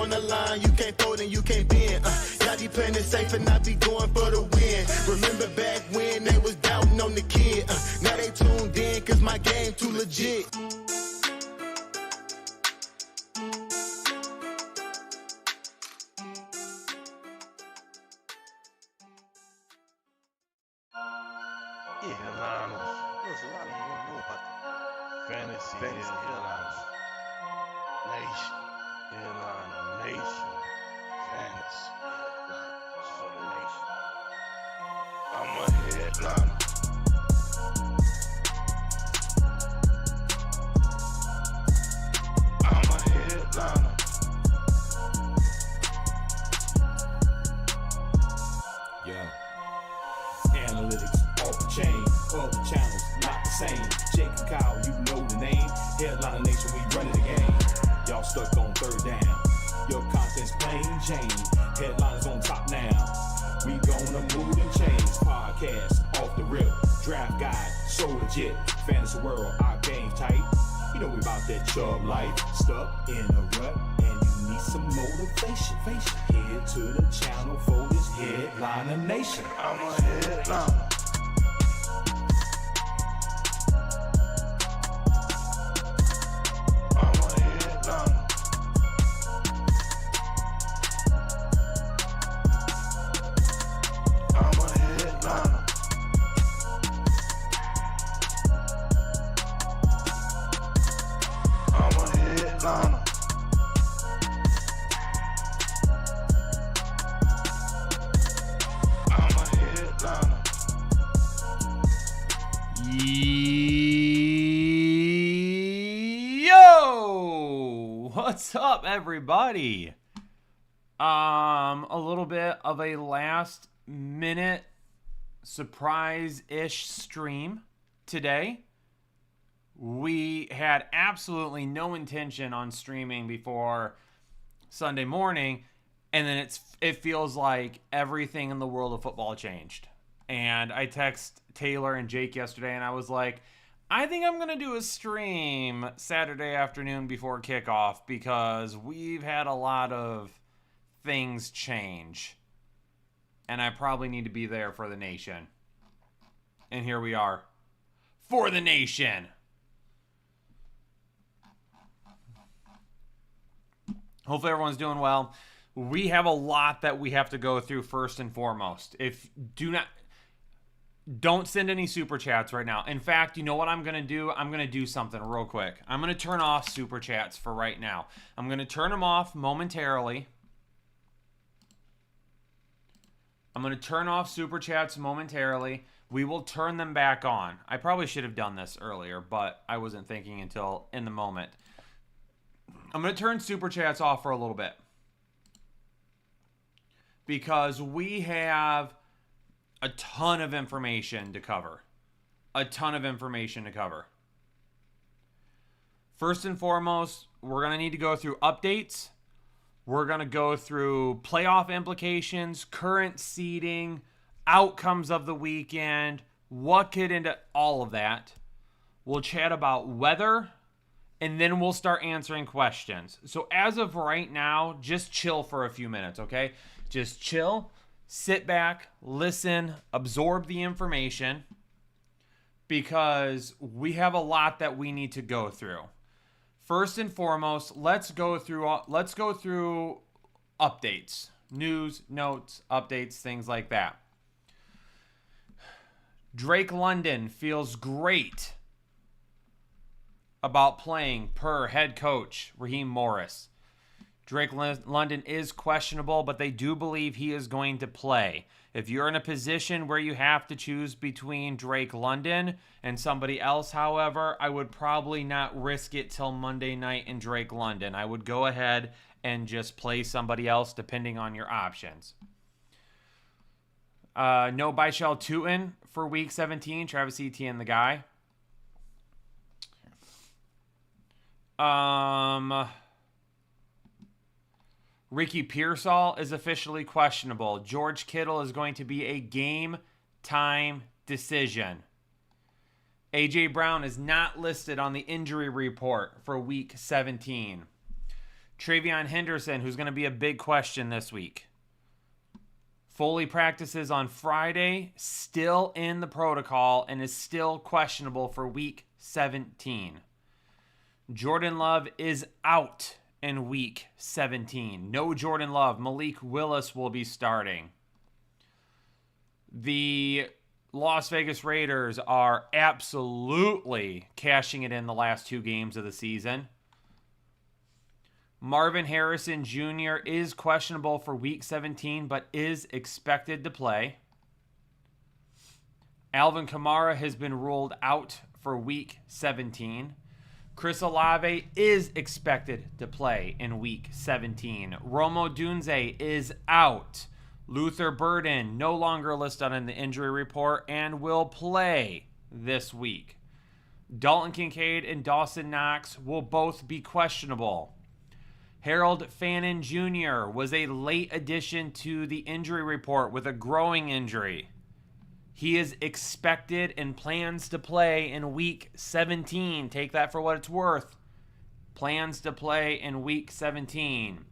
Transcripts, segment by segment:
on the line, you can't fold and you can't bend. Y'all be playing it safe and I be going for the win. Remember back when they was doubting on the kid. Now they tuned in cause my game too legit. Fantasy Headliners Nation. Headliner Nation. Fantasy Headliners for the nation. I'm a headliner. I'm a headliner. Yeah. Analytics off the chain, other channels not the same. Jake and Kyle, you know the name. Headliner Nation, we running the game. Y'all stuck on third down. Your content's plain Jane. Headliners on top now. We gonna move and change. Podcast off the rip. Draft guide, so legit. Fantasy world, our game tight. You know we about that chub life. Stuck in a rut and you need some motivation. Head to the channel for this Headliner Nation. I'm a headliner. What's up, everybody? A little bit of a last minute surprise-ish stream today. We had absolutely no intention on streaming before Sunday morning, and then it feels like everything in the world of football changed. And I text Taylor and Jake yesterday, and I was like, I think I'm going to do a stream Saturday afternoon before kickoff because we've had a lot of things change. And I probably need to be there for the nation. And here we are. For the nation! Hopefully everyone's doing well. We have a lot that we have to go through first and foremost. Don't send any super chats right now. In fact, you know what I'm going to do? I'm going to do something real quick. I'm going to turn off super chats for right now. I'm going to turn them off momentarily. I'm going to turn off super chats momentarily. We will turn them back on. I probably should have done this earlier, but I wasn't thinking until in the moment. I'm going to turn super chats off for a little bit. Because we have a ton of information to cover. First and foremost, we're going to need to go through updates. We're going to go through playoff implications, current seeding, outcomes of the weekend, what could into all of that. We'll chat about weather, and then we'll start answering questions. So as of right now, just chill for a few minutes, okay? Just chill. Sit back, listen, absorb the information because we have a lot that we need to go through. First and foremost, let's go through updates, news, notes, updates, things like that. Drake London feels great about playing per head coach Raheem Morris. Drake London is questionable, but they do believe he is going to play. If you're in a position where you have to choose between Drake London and somebody else, however, I would probably not risk it till Monday night in Drake London. I would go ahead and just play somebody else depending on your options. No Byshell Tootin for week 17. Travis Etienne, the guy. Ricky Pearsall is officially questionable. George Kittle is going to be a game-time decision. A.J. Brown is not listed on the injury report for Week 17. Travion Henderson, who's going to be a big question this week. Foley practices on Friday, still in the protocol, and is still questionable for week 17. Jordan Love is out in week 17. No Jordan Love. Malik Willis will be starting. The Las Vegas Raiders are absolutely cashing it in the last 2 games of the season. Marvin Harrison Jr. is questionable for week 17, but is expected to play. Alvin Kamara has been ruled out for week 17. Chris Olave is expected to play in week 17. Rome Odunze is out. Luther Burden no longer listed on the injury report and will play this week. Dalton Kincaid and Dawson Knox will both be questionable. Harold Fannin Jr. was a late addition to the injury report with a growing injury. He is expected and plans to play in week 17. Take that for what it's worth. Plans to play in week 17.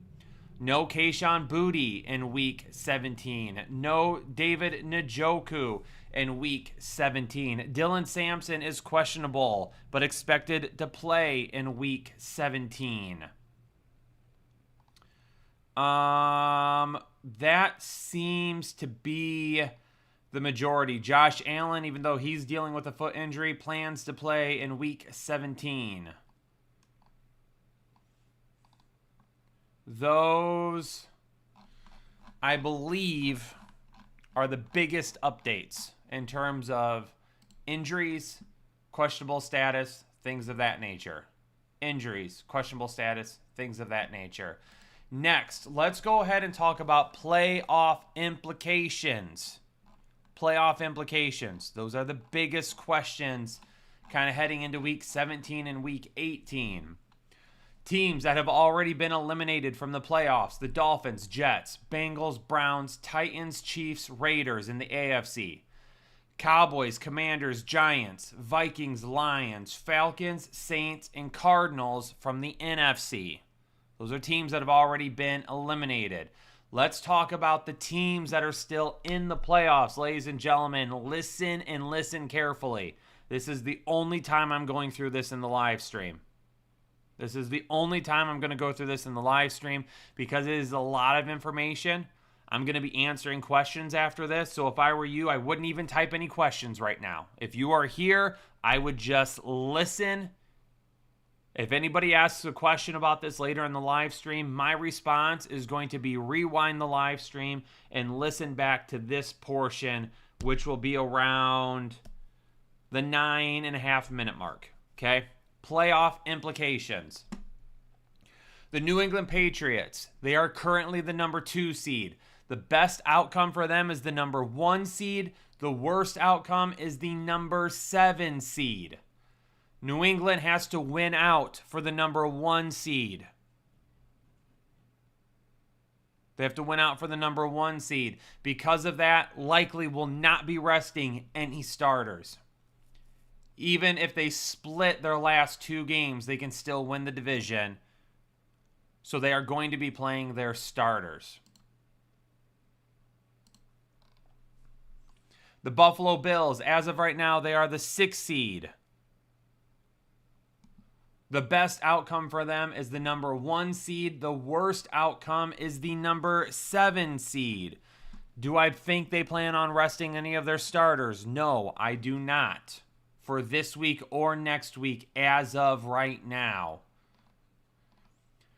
No Kayshon Boutte in week 17. No David Njoku in week 17. Dylan Sampson is questionable, but expected to play in week 17. That seems to be the majority. Josh Allen, even though he's dealing with a foot injury, plans to play in week 17. Those, I believe, are the biggest updates in terms of injuries, questionable status, things of that nature. Injuries, questionable status, things of that nature. Next, let's go ahead and talk about playoff implications. Playoff implications. Those are the biggest questions kind of heading into week 17 and week 18. Teams that have already been eliminated from the playoffs: the Dolphins, Jets, Bengals, Browns, Titans, Chiefs, Raiders in the AFC. Cowboys, Commanders, Giants, Vikings, Lions, Falcons, Saints, and Cardinals from the NFC. Those are teams that have already been eliminated. Let's talk about the teams that are still in the playoffs. Ladies and gentlemen, listen and listen carefully. This is the only time I'm going through this in the live stream. This is the only time I'm going to go through this in the live stream because it is a lot of information. I'm going to be answering questions after this. So if I were you, I wouldn't even type any questions right now. If you are here, I would just listen. If anybody asks a question about this later in the live stream, my response is going to be rewind the live stream and listen back to this portion, which will be around the 9.5 minute mark. Okay? Playoff implications. The New England Patriots, they are currently the number 2 seed. The best outcome for them is the number 1 seed. The worst outcome is the number 7 seed. New England has to win out for the number 1 seed. They have to win out for the number 1 seed. Because of that, likely will not be resting any starters. Even if they split their last 2 games, they can still win the division. So they are going to be playing their starters. The Buffalo Bills, as of right now, they are the 6th seed. The best outcome for them is the number 1 seed. The worst outcome is the number 7 seed. Do I think they plan on resting any of their starters? No, I do not. For this week or next week as of right now.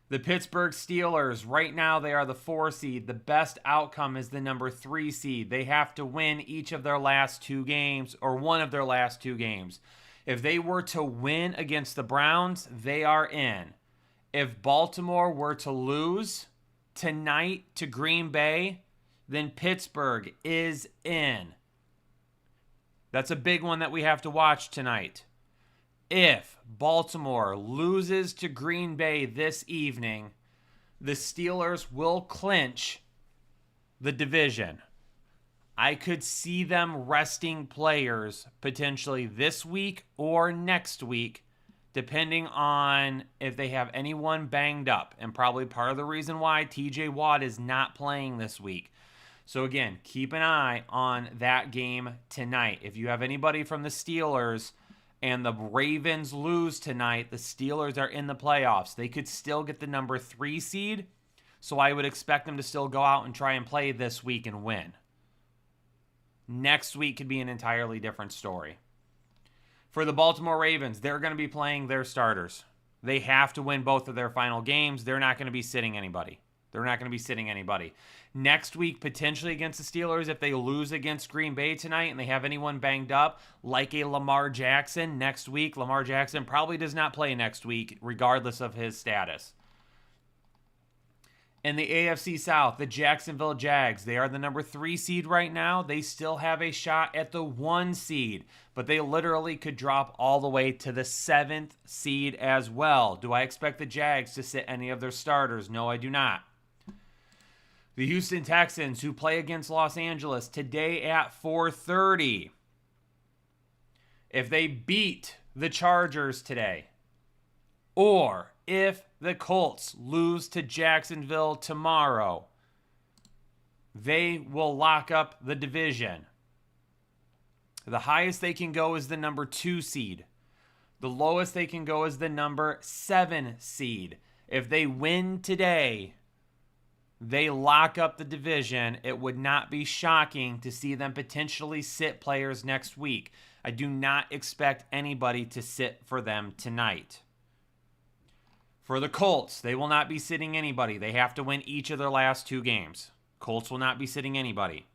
The Pittsburgh Steelers, right now they are the 4 seed. The best outcome is the number 3 seed. They have to win each of their last 2 games or one of their last 2 games. If they were to win against the Browns, they are in. If Baltimore were to lose tonight to Green Bay, then Pittsburgh is in. That's a big one that we have to watch tonight. If Baltimore loses to Green Bay this evening, the Steelers will clinch the division. I could see them resting players potentially this week or next week depending on if they have anyone banged up, and probably part of the reason why TJ Watt is not playing this week. So again, keep an eye on that game tonight. If you have anybody from the Steelers and the Ravens lose tonight, the Steelers are in the playoffs. They could still get the number 3 seed, so I would expect them to still go out and try and play this week and win. Next week could be an entirely different story. For the Baltimore Ravens, they're going to be playing their starters. They have to win both of their final games. They're not going to be sitting anybody. Next week, potentially against the Steelers, if they lose against Green Bay tonight and they have anyone banged up, like a Lamar Jackson next week, Lamar Jackson probably does not play next week, regardless of his status. In the AFC South, the Jacksonville Jags, they are the number 3 seed right now. They still have a shot at the 1 seed, but they literally could drop all the way to the 7th seed as well. Do I expect the Jags to sit any of their starters? No, I do not. The Houston Texans, who play against Los Angeles today at 4:30. If they beat the Chargers today, or if the Colts lose to Jacksonville tomorrow, they will lock up the division. The highest they can go is the number 2 seed. The lowest they can go is the number 7 seed. If they win today, they lock up the division. It would not be shocking to see them potentially sit players next week. I do not expect anybody to sit for them tonight. For the Colts, they will not be sitting anybody. They have to win each of their last 2 games. Colts will not be sitting anybody.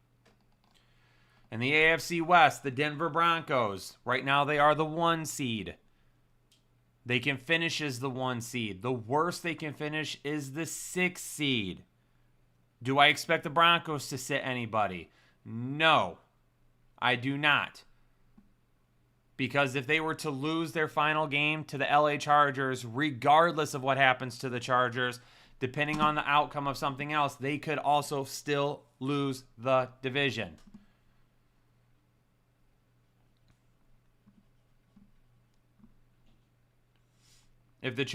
In the AFC West, the Denver Broncos, right now they are the 1 seed. They can finish as the 1 seed. The worst they can finish is the 6 seed. Do I expect the Broncos to sit anybody? No, I do not. Because if they were to lose their final game to the LA Chargers, regardless of what happens to the Chargers, depending on the outcome of something else, they could also still lose the division. If the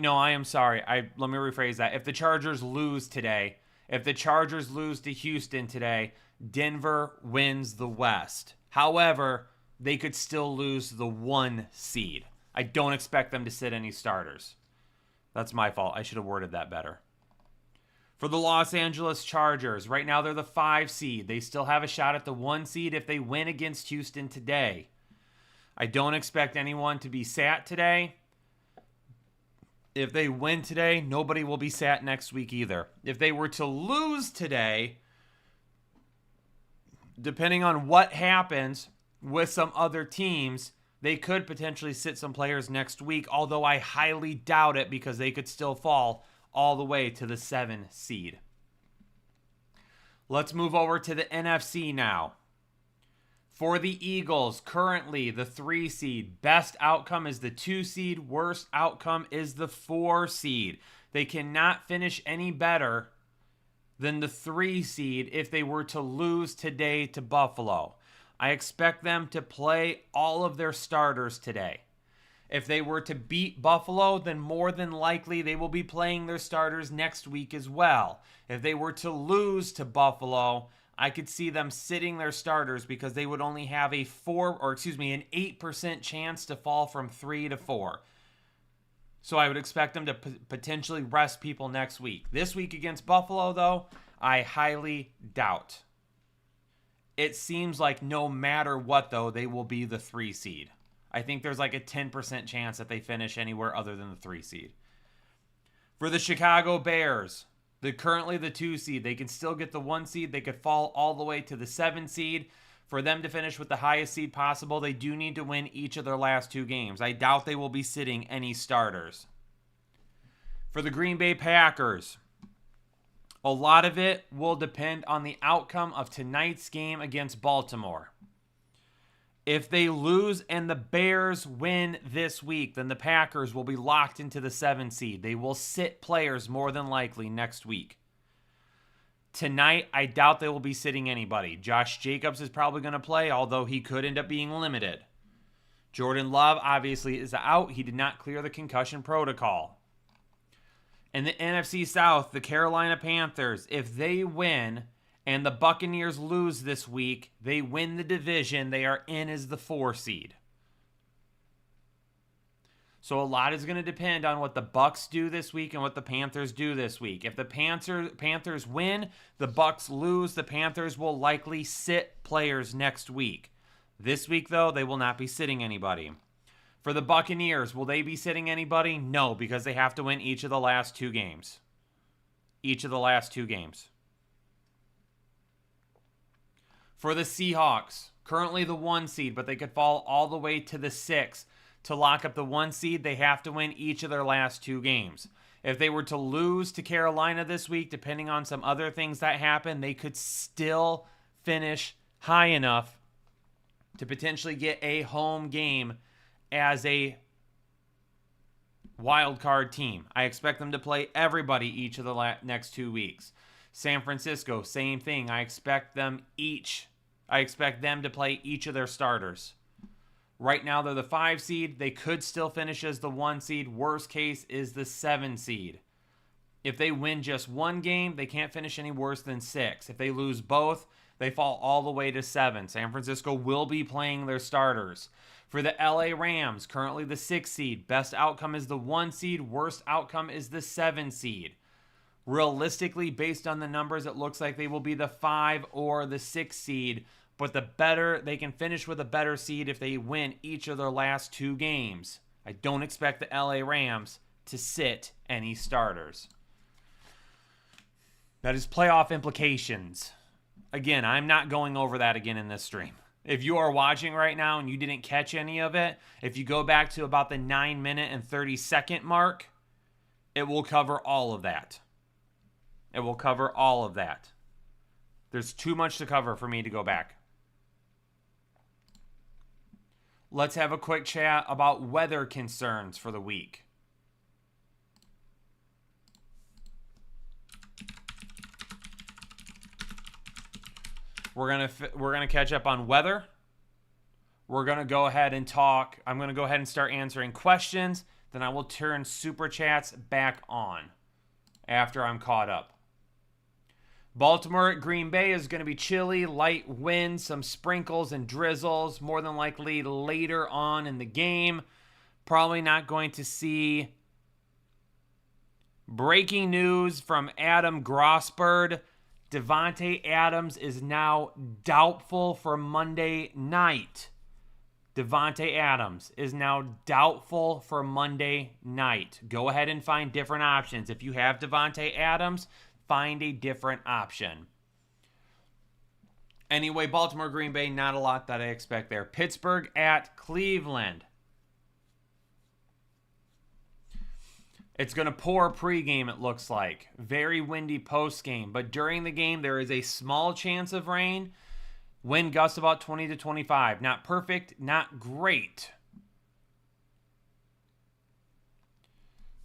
I am sorry. Let me rephrase that. If the Chargers lose today, if the Chargers lose to Houston today, Denver wins the West. However, they could still lose the 1 seed. I don't expect them to sit any starters. That's my fault. I should have worded that better. For the Los Angeles Chargers, right now they're the 5 seed. They still have a shot at the 1 seed if they win against Houston today. I don't expect anyone to be sat today. If they win today, nobody will be sat next week either. If they were to lose today, depending on what happens with some other teams, they could potentially sit some players next week, although I highly doubt it because they could still fall all the way to the 7 seed. Let's move over to the NFC now. For the Eagles, currently the 3 seed. Best outcome is the 2 seed. Worst outcome is the 4 seed. They cannot finish any better than the 3 seed if they were to lose today to Buffalo. I expect them to play all of their starters today. If they were to beat Buffalo, then more than likely they will be playing their starters next week as well. If they were to lose to Buffalo, I could see them sitting their starters because they would only have an 8% chance to fall from 3 to 4. So I would expect them to potentially rest people next week. This week against Buffalo, though, I highly doubt. It seems like no matter what, though, they will be the 3 seed. I think there's like a 10% chance that they finish anywhere other than the 3 seed. For the Chicago Bears, they're currently the 2 seed. They can still get the 1 seed. They could fall all the way to the 7 seed. For them to finish with the highest seed possible, they do need to win each of their last 2 games. I doubt they will be sitting any starters. For the Green Bay Packers, a lot of it will depend on the outcome of tonight's game against Baltimore. If they lose and the Bears win this week, then the Packers will be locked into the 7 seed. They will sit players more than likely next week. Tonight, I doubt they will be sitting anybody. Josh Jacobs is probably going to play, although he could end up being limited. Jordan Love obviously is out. He did not clear the concussion protocol. In the NFC South, the Carolina Panthers, if they win and the Buccaneers lose this week, they win the division. They are in as the 4 seed. So a lot is going to depend on what the Bucs do this week and what the Panthers do this week. If the Panthers win, the Bucs lose, the Panthers will likely sit players next week. This week, though, they will not be sitting anybody. For the Buccaneers, will they be sitting anybody? No, because they have to win each of the last 2 games. Each of the last 2 games. For the Seahawks, currently the 1 seed, but they could fall all the way to the 6. To lock up the 1 seed, they have to win each of their last 2 games. If they were to lose to Carolina this week, depending on some other things that happen, they could still finish high enough to potentially get a home game as a wild card team. I expect them to play everybody each of the next 2 weeks. San Francisco, same thing. I expect them to play each of their starters. Right now, they're the 5 seed. They could still finish as the 1 seed. Worst case is the 7 seed. If they win just 1 game, they can't finish any worse than 6. If they lose both, they fall all the way to 7. San Francisco will be playing their starters. For the LA Rams, currently the 6 seed. Best outcome is the 1 seed. Worst outcome is the 7 seed. Realistically, based on the numbers, it looks like they will be the 5 or the 6 seed. But they can finish with a better seed if they win each of their last 2 games. I don't expect the LA Rams to sit any starters. That is playoff implications. Again, I'm not going over that again in this stream. If you are watching right now and you didn't catch any of it, if you go back to about the 9-minute and 30-second mark, it will cover all of that. It will cover all of that. There's too much to cover for me to go back. Let's have a quick chat about weather concerns for the week. We're gonna catch up on weather. We're gonna go ahead and talk. I'm gonna go ahead and start answering questions. Then I will turn super chats back on after I'm caught up. Baltimore at Green Bay is going to be chilly, light winds, some sprinkles and drizzles, more than likely later on in the game. Probably not going to see breaking news from Adam Grossberg. Davante Adams is now doubtful for Monday night. Davante Adams is now doubtful for Monday night. Go ahead and find different options. If you have Davante Adams, find a different option. Anyway, Baltimore, Green Bay, not a lot that I expect there. Pittsburgh at Cleveland. It's going to pour pregame, it looks like. Very windy postgame. But during the game, there is a small chance of rain. Wind gusts about 20 to 25. Not perfect, not great.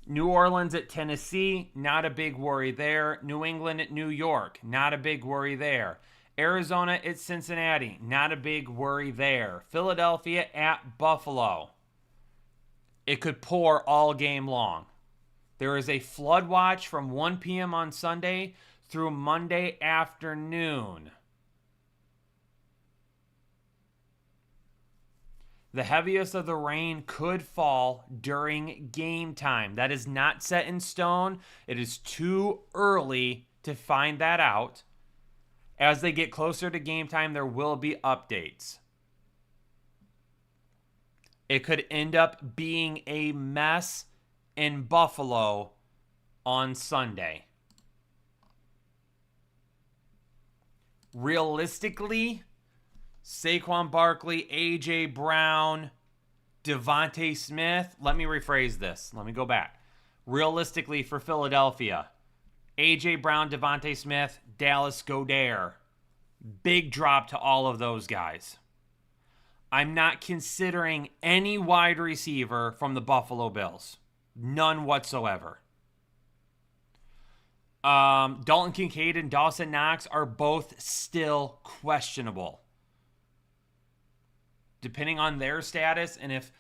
New Orleans at Tennessee, not a big worry there. New England at New York, not a big worry there. Arizona at Cincinnati, not a big worry there. Philadelphia at Buffalo. It could pour all game long. There is a flood watch from 1 p.m. on Sunday through Monday afternoon. The heaviest of the rain could fall during game time. That is not set in stone. It is too early to find that out. As they get closer to game time, there will be updates. It could end up being a mess in Buffalo on Sunday. Realistically, Saquon Barkley, A.J. Brown, Devontae Smith. Let me rephrase this. Let me go back. Realistically for Philadelphia, A.J. Brown, Devontae Smith, Dallas Goedert. Big drop to all of those guys. I'm not considering any wide receiver from the Buffalo Bills. None whatsoever. Dalton Kincaid and Dawson Knox are both still questionable. depending on their status. And if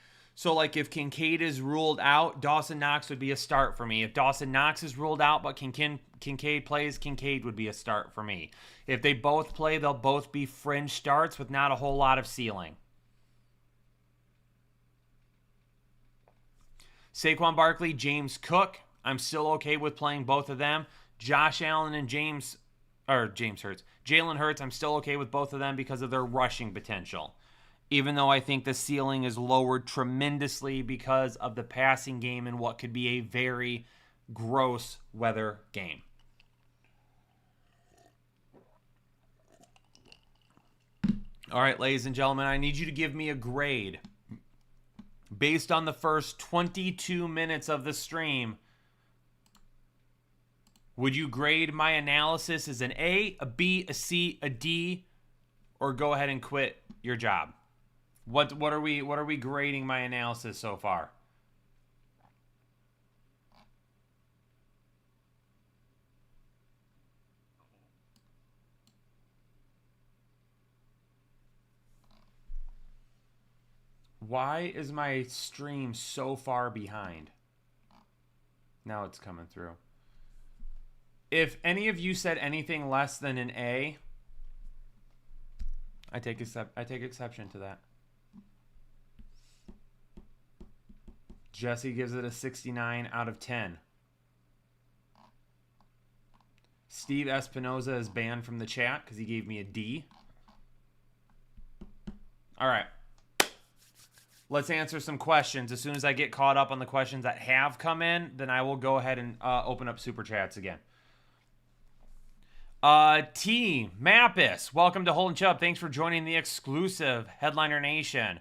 Kincaid is ruled out, Dawson Knox would be a start for me. If Dawson Knox is ruled out but Kincaid plays, Kincaid would be a start for me. If they both play, they'll both be fringe starts with not a whole lot of ceiling. Saquon Barkley, James Cook. I'm still okay with playing both of them. Josh Allen and Jalen Hurts, I'm still okay with both of them because of their rushing potential. Even though I think the ceiling is lowered tremendously because of the passing game and what could be a very gross weather game. All right, ladies and gentlemen, I need you to give me a grade. Based on the first 22 minutes of the stream, would you grade my analysis as an A, a B, a C, a D, or go ahead and quit your job? What are we grading my analysis so far? Why is my stream so far behind? Now it's coming through. If any of you said anything less than an A, I take exception to that. Jesse gives it a 69 out of 10. Steve Espinoza is banned from the chat because he gave me a D. All right. Let's answer some questions. As soon as I get caught up on the questions that have come in, then I will go ahead and open up Super Chats again. T. Mappis, welcome to Holden Chubb. Thanks for joining the exclusive Headliner Nation.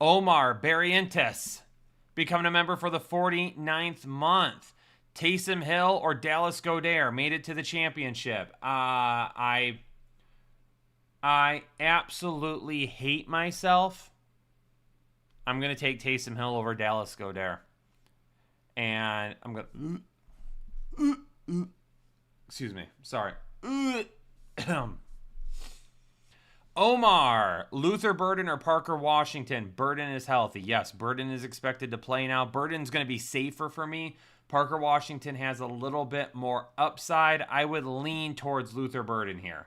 Omar Barrientos, becoming a member for the 49th month. Taysom Hill or Dallas Goedert made it to the championship. I absolutely hate myself. I'm going to take Taysom Hill over Dallas Goedert. And I'm going to... Excuse me. Sorry. Omar, Luther Burden or Parker Washington? Burden is healthy. Yes, Burden is expected to play now. Burden's going to be safer for me. Parker Washington has a little bit more upside. I would lean towards Luther Burden here.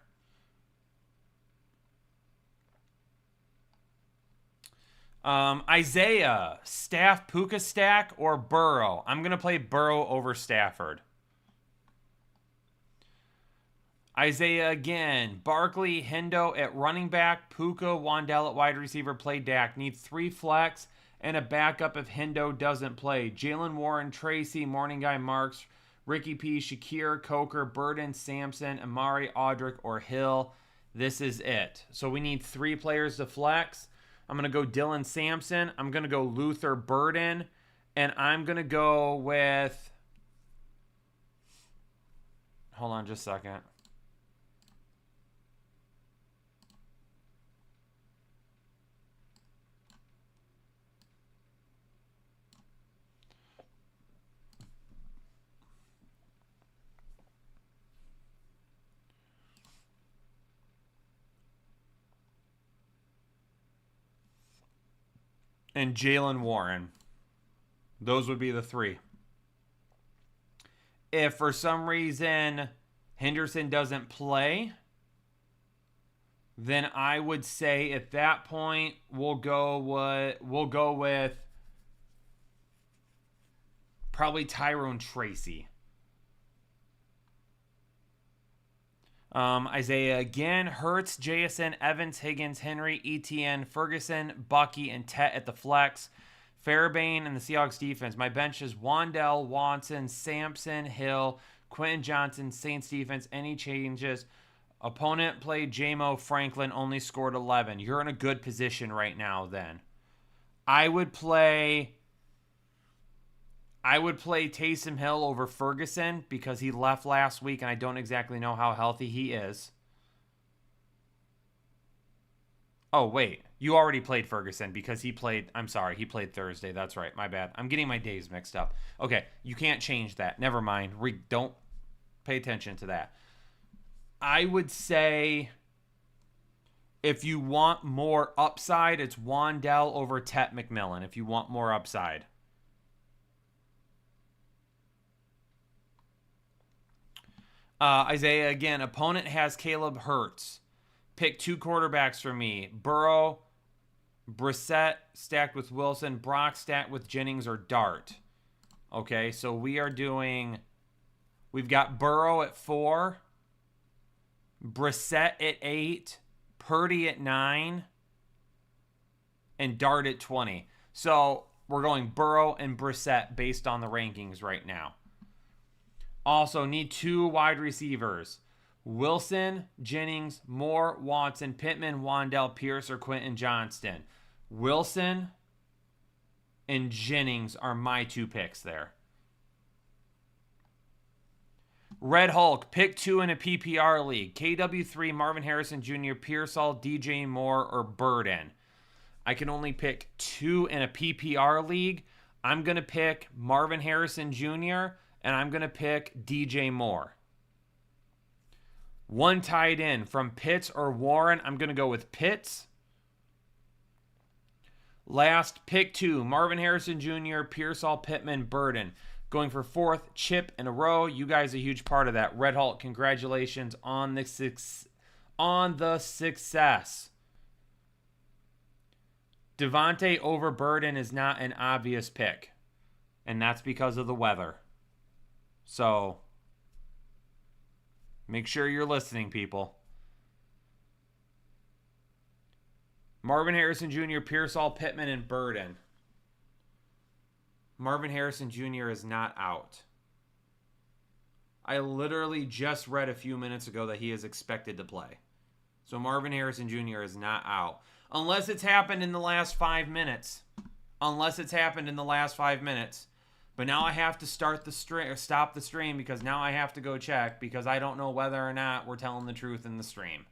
Isaiah, Staff, Puka stack, or Burrow? I'm going to play Burrow over Stafford. Isaiah again. Barkley, Hendo at running back. Puka, Wandell at wide receiver. Play Dak. Need 3 flex and a backup if Hendo doesn't play. Jalen Warren, Tracy, Morning Guy Marks, Ricky P, Shakir, Coker, Burden, Sampson, Amari, Audric, or Hill. This is it. So we need 3 players to flex. I'm going to go Dylan Sampson. I'm going to go Luther Burden. And I'm going to go with... Hold on just a second. And Jalen Warren. Those would be the 3. If for some reason Henderson doesn't play, then I would say at that point we'll go with probably Tyrone Tracy. Isaiah again, Hurts, JSN, Evans, Higgins, Henry, ETN, Ferguson, Bucky, and Tet at the flex. Fairbairn and the Seahawks defense. My bench is Wandell, Watson, Sampson, Hill, Quentin Johnson, Saints defense. Any changes? Opponent played J-Mo Franklin, only scored 11. You're in a good position right now then. I would play Taysom Hill over Ferguson because he left last week and I don't exactly know how healthy he is. Oh, wait. You already played Ferguson because he played Thursday. That's right. My bad. I'm getting my days mixed up. Okay. You can't change that. Never mind. Don't pay attention to that. I would say If you want more upside, it's Wandell over Tet McMillan. If you want more upside. Isaiah, again, opponent has Caleb Hurts. Pick 2 quarterbacks for me. Burrow, Brissett stacked with Wilson, Brock stacked with Jennings or Dart. Okay, so we've got Burrow at 4, Brissett at 8, Purdy at 9, and Dart at 20. So we're going Burrow and Brissett based on the rankings right now. Also need 2 wide receivers. Wilson, Jennings, Moore, Watson, Pittman, Wandell, Pierce, or Quentin Johnston. Wilson and Jennings are my 2 picks there. Red Hulk, pick 2 in a PPR league. KW3, Marvin Harrison Jr., Pearsall, DJ Moore, or Burden. I can only pick 2 in a PPR league. I'm going to pick Marvin Harrison Jr., and I'm going to pick DJ Moore. 1 tight end from Pitts or Warren. I'm going to go with Pitts. Last, pick 2. Marvin Harrison Jr., Pearsall, Pittman, Burden. Going for 4th chip in a row. You guys are a huge part of that. Red Hulk, congratulations on the success. Devontae over Burden is not an obvious pick. And that's because of the weather. So, make sure you're listening, people. Marvin Harrison Jr., Pearsall, Pittman, and Burden. Marvin Harrison Jr. is not out. I literally just read a few minutes ago that he is expected to play. So Marvin Harrison Jr. is not out. Unless it's happened in the last 5 minutes. But now I have to stop the stream because now I have to go check because I don't know whether or not we're telling the truth in the stream.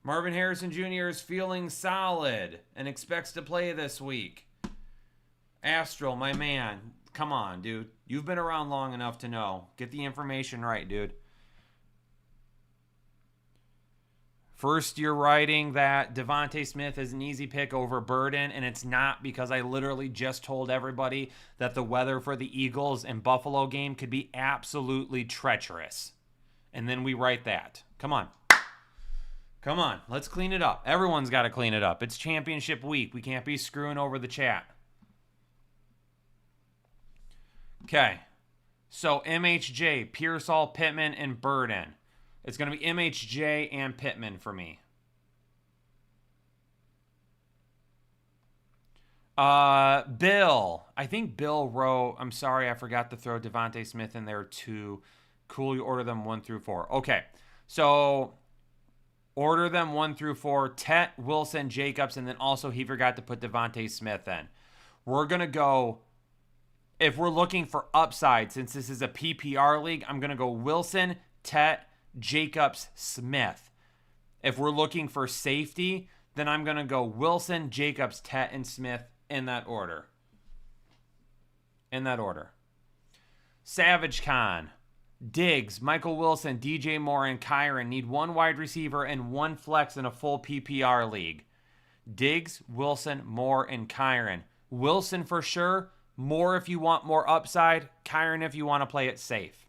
Marvin Harrison Jr. is feeling solid and expects to play this week. Astral, my man. Come on, dude. You've been around long enough to know. Get the information right, dude. First, you're writing that Devontae Smith is an easy pick over Burden, and it's not because I literally just told everybody that the weather for the Eagles and Buffalo game could be absolutely treacherous. And then we write that. Come on. Come on. Let's clean it up. Everyone's got to clean it up. It's championship week. We can't be screwing over the chat. Okay, so MHJ, Pearsall, Pittman, and Burden. It's going to be MHJ and Pittman for me. Bill. I think Bill wrote, I'm sorry, I forgot to throw Devontae Smith in there too. Cool, you order them 1 through 4. Okay, so order them 1 through 4. Tet, Wilson, Jacobs, and then also he forgot to put Devontae Smith in. We're going to go... If we're looking for upside, since this is a PPR league, I'm going to go Wilson, Tet, Jacobs, Smith. If we're looking for safety, then I'm going to go Wilson, Jacobs, Tet, and Smith in that order. Savage Con, Diggs, Michael Wilson, DJ Moore, and Kyron need 1 wide receiver and 1 flex in a full PPR league. Diggs, Wilson, Moore, and Kyron. Wilson for sure. Moore if you want more upside. Kyron if you want to play it safe.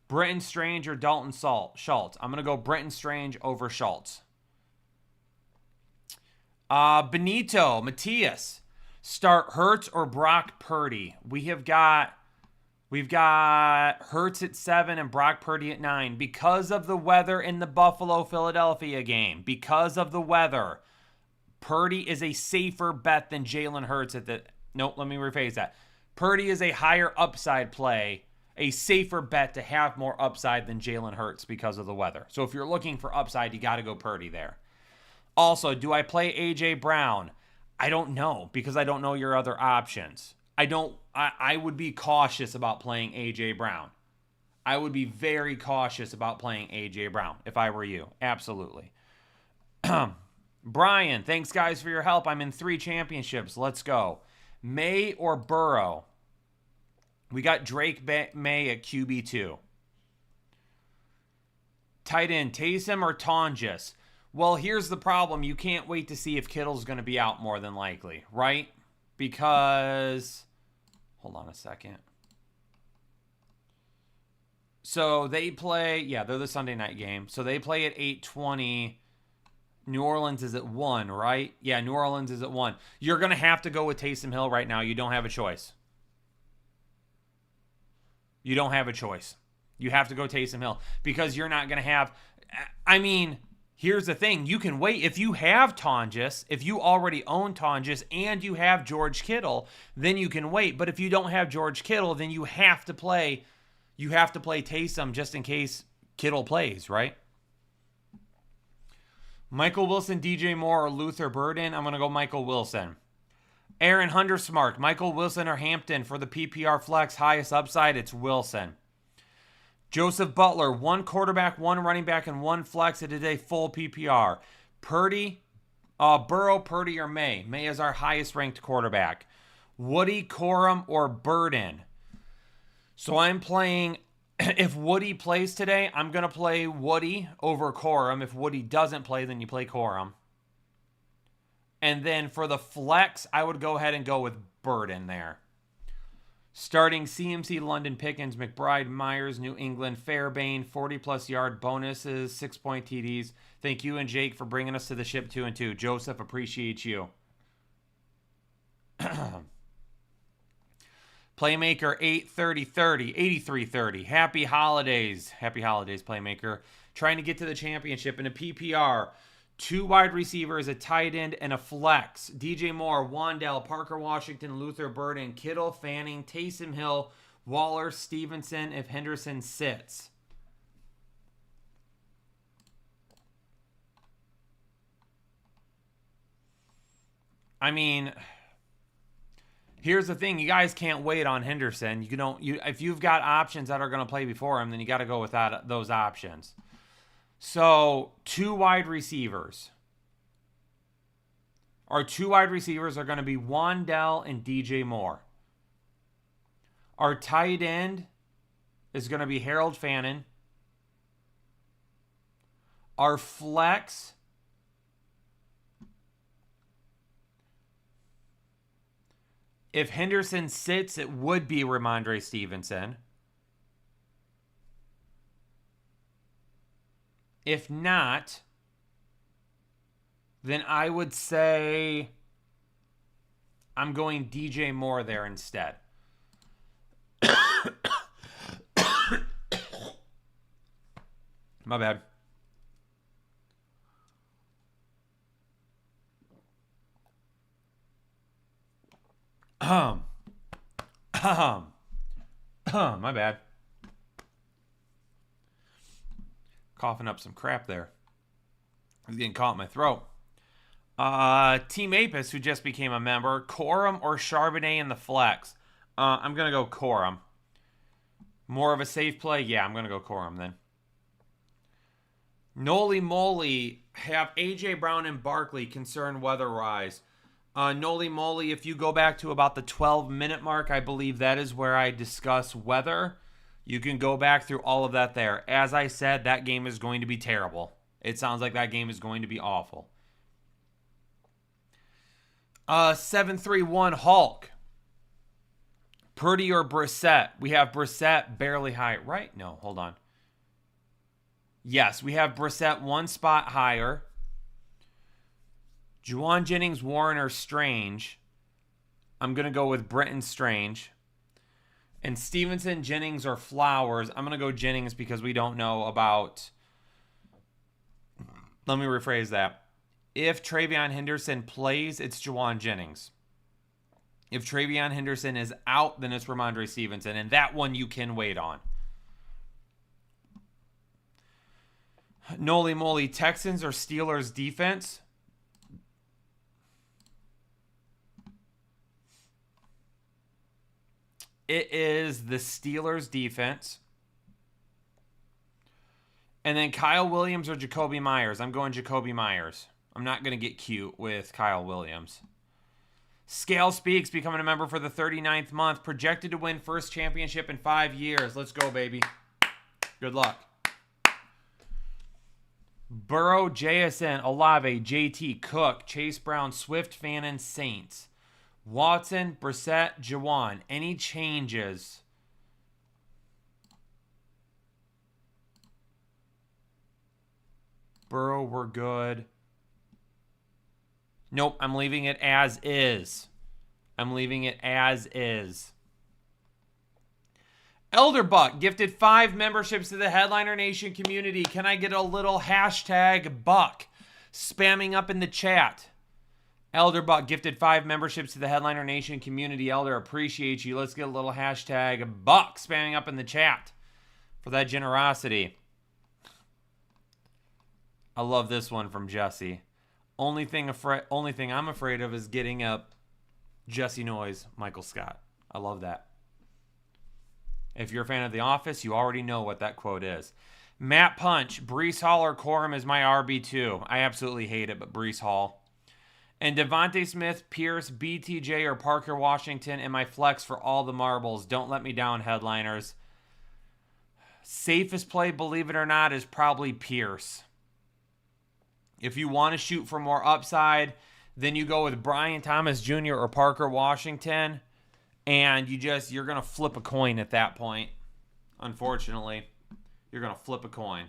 Brenton Strange or Dalton Schultz. I'm going to go Brenton Strange over Schultz. Benito, Matthias. Start Hurts or Brock Purdy. We've got Hurts at 7 and Brock Purdy at 9. Because of the weather in the Buffalo-Philadelphia game. Because of the weather. Purdy is a safer bet than Jalen Hurts at the... Nope, let me rephrase that. Purdy is a higher upside play, a safer bet to have more upside than Jalen Hurts because of the weather. So if you're looking for upside, you got to go Purdy there. Also, do I play A.J. Brown? I don't know because I don't know your other options. I would be cautious about playing A.J. Brown. I would be very cautious about playing A.J. Brown if I were you. Absolutely. Brian, thanks guys for your help. I'm in 3 championships. Let's go. May or Burrow? We got Drake May at QB2. Tight end, Taysom or Tonjes? Well, here's the problem. You can't wait to see if Kittle's going to be out more than likely, right? Because, hold on a second. So they play, yeah, they're the Sunday night game. So they play at 8:20. New Orleans is at 1, right? Yeah, New Orleans is at 1. You're going to have to go with Taysom Hill right now. You don't have a choice. You don't have a choice. You have to go Taysom Hill because you're not going to have, I mean, here's the thing. You can wait. If you have Tonjes, if you already own Tonjes and you have George Kittle, then you can wait. But if you don't have George Kittle, then you have to play Taysom just in case Kittle plays, right? Michael Wilson, DJ Moore, or Luther Burden? I'm going to go Michael Wilson. Aaron Hundersmark, Michael Wilson or Hampton for the PPR flex. Highest upside, it's Wilson. Joseph Butler, 1 quarterback, 1 running back, and 1 flex. It is a full PPR. Purdy, Burrow, Purdy, or May. May is our highest ranked quarterback. Woody, Corum, or Burden. So I'm playing, if Woody plays today, I'm going to play Woody over Corum. If Woody doesn't play, then you play Corum. And then for the flex, I would go ahead and go with Burden there. Starting CMC, London Pickens, McBride, Myers, New England, Fairbairn, 40-plus yard bonuses, 6-point TDs. Thank you and Jake for bringing us to the ship 2-2. Joseph, appreciate you. Playmaker 830-30, 83-30. Happy holidays. Happy holidays, Playmaker. Trying to get to the championship in a PPR. 2 wide receivers, a tight end, and a flex. DJ Moore, Wandell, Parker Washington, Luther Burden, Kittle, Fanning, Taysom Hill, Waller, Stevenson if Henderson sits. I mean, here's the thing. You guys can't wait on Henderson. If you've got options that are going to play before him, then you got to go with those options. So, 2 wide receivers. Our 2 wide receivers are going to be Wandell and DJ Moore. Our tight end is going to be Harold Fannin. Our flex, if Henderson sits, it would be Ramondre Stevenson. If not, then I would say I'm going DJ Moore there instead. My bad. My bad. Coughing up some crap there. I was getting caught in my throat. Team Apis, who just became a member. Corum or Charbonnet in the flex? I'm going to go Corum. More of a safe play? Yeah, I'm going to go Corum then. Noli Moly, have A.J. Brown and Barkley concern weather-wise. Noli Moly, if you go back to about the 12-minute mark, I believe that is where I discuss weather. You can go back through all of that there. As I said, that game is going to be terrible. It sounds like that game is going to be awful. 731 Hulk. Purdy or Brissett? We have Brissett barely high. Right? No, hold on. Yes, we have Brissett 1 spot higher. Juwan Jennings, Warren, or Strange. I'm going to go with Brenton Strange. And Stevenson, Jennings, or Flowers. I'm going to go Jennings because we don't know about... Let me rephrase that. If Travion Henderson plays, it's Juwan Jennings. If Travion Henderson is out, then it's Ramondre Stevenson. And that one you can wait on. Noli Moly, Texans or Steelers defense? It is the Steelers defense. And then Kyle Williams or Jacoby Myers? I'm going Jacoby Myers. I'm not going to get cute with Kyle Williams. Scale Speaks, becoming a member for the 39th month. Projected to win first championship in 5 years. Let's go, baby. Good luck. Burrow, JSN, Olave, JT, Cook, Chase Brown, Swift, Fannin, Saints. Watson, Brissett, Jawan. Any changes? Burrow, we're good. Nope, I'm leaving it as is. I'm leaving it as is. Elderbuck gifted 5 memberships to the Headliner Nation community. Can I get a little hashtag buck spamming up in the chat? Elderbuck gifted 5 memberships to the Headliner Nation community. Elder, appreciate you. Let's get a little hashtag buck spamming up in the chat for that generosity. I love this one from Jesse. Only thing I'm afraid of is getting up Jesse Noyes, Michael Scott. I love that. If you're a fan of The Office, you already know what that quote is. Matt Punch, Breece Hall or Corum is my RB2. I absolutely hate it, but Breece Hall. And Devontae Smith, Pierce, BTJ, or Parker Washington in my flex for all the marbles. Don't let me down, Headliners. Safest play, believe it or not, is probably Pierce. If you want to shoot for more upside, then you go with Brian Thomas Jr. or Parker Washington, and you're going to flip a coin at that point. Unfortunately, you're going to flip a coin.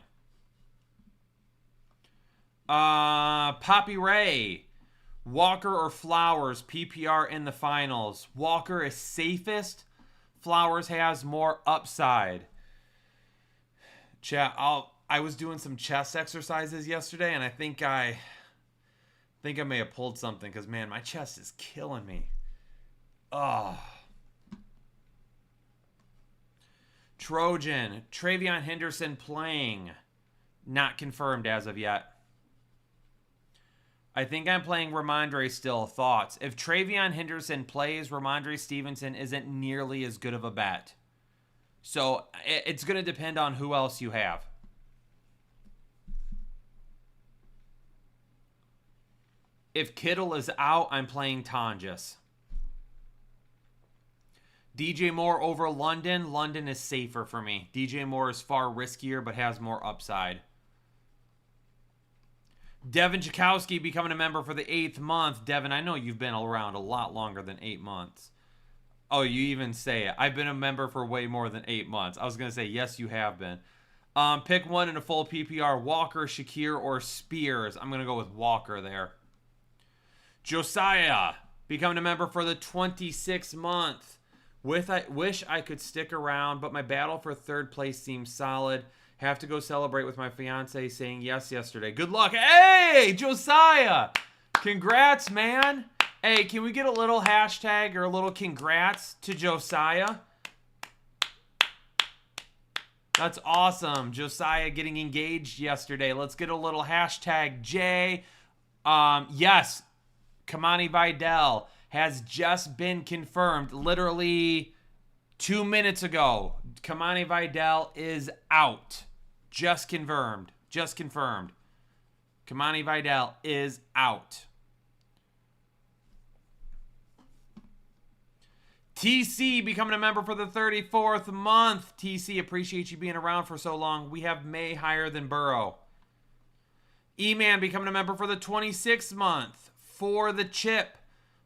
Poppy Ray, Walker or Flowers, PPR in the finals. Walker is safest. Flowers has more upside. Chat, I was doing some chest exercises yesterday, and I think I may have pulled something because, man, my chest is killing me. Oh. Trojan, Travion Henderson playing. Not confirmed as of yet. I think I'm playing Ramondre still. Thoughts? If Travion Henderson plays, Ramondre Stevenson isn't nearly as good of a bet. So it's going to depend on who else you have. If Kittle is out, I'm playing Tonjes. DJ Moore over London. London is safer for me. DJ Moore is far riskier, but has more upside. Devin Chakowski becoming a member for the 8th month. Devin, I know you've been around a lot longer than 8 months. Oh, you even say it. I've been a member for way more than 8 months. I was going to say, yes, you have been. Pick one in a full PPR. Walker, Shakir, or Spears. I'm going to go with Walker there. Josiah becoming a member for the 26th month. Wish I could stick around, but my battle for 3rd place seems solid. Have to go celebrate with my fiance saying yes yesterday. Good luck. Hey, Josiah. Congrats, man. Hey, can we get a little hashtag or a little congrats to Josiah? That's awesome. Josiah getting engaged yesterday. Let's get a little hashtag J. Yes, Kamani Vidal has just been confirmed literally 2 minutes ago. Kamani Vidal is out. Just confirmed. Just confirmed. Kamani Vidal is out. TC becoming a member for the 34th month. TC, appreciate you being around for so long. We have May higher than Burrow. E-Man becoming a member for the 26th month. For the chip.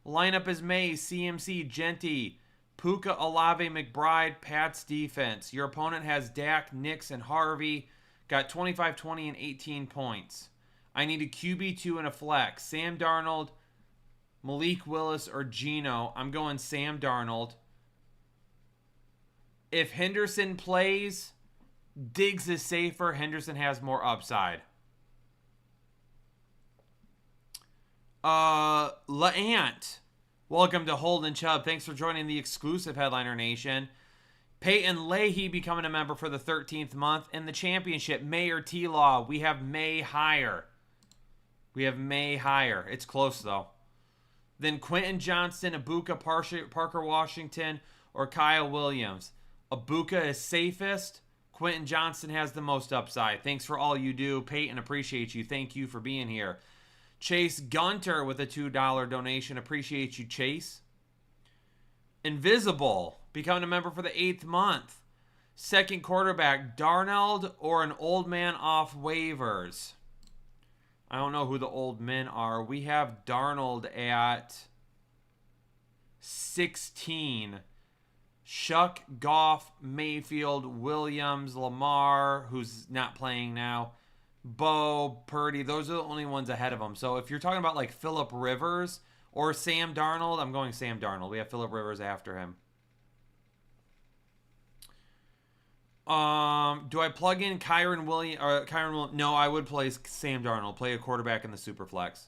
Lineup is May, CMC, Genty, Puka, Olave, McBride, Pats defense. Your opponent has Dak, Nix, and Harvey. Got 25, 20, and 18 points. I need a QB2 and a flex. Sam Darnold, Malik Willis, or Geno. I'm going Sam Darnold. If Henderson plays, Diggs is safer. Henderson has more upside. LaAnt, welcome to Holden Chubb. Thanks for joining the exclusive Headliner Nation. Peyton Leahy becoming a member for the 13th month. In the championship, May or T-Law. We have May higher. We have May higher. It's close, though. Then Quentin Johnston, Ibuka, Parker Washington, or Kyle Williams. Ibuka is safest. Quentin Johnston has the most upside. Thanks for all you do. Peyton, appreciate you. Thank you for being here. Chase Gunter with a $2 donation. Appreciate you, Chase. Invisible, becoming a member for the 8th month. Second quarterback, Darnold or an old man off waivers? I don't know who the old men are. We have Darnold at 16. Shuck, Goff, Mayfield, Williams, Lamar, who's not playing now, Bo, Purdy. Those are the only ones ahead of him. So if you're talking about like Phillip Rivers or Sam Darnold, I'm going Sam Darnold. We have Phillip Rivers after him. Do I plug in Kyron Williams? No, I would play Sam Darnold. Play a quarterback in the Superflex.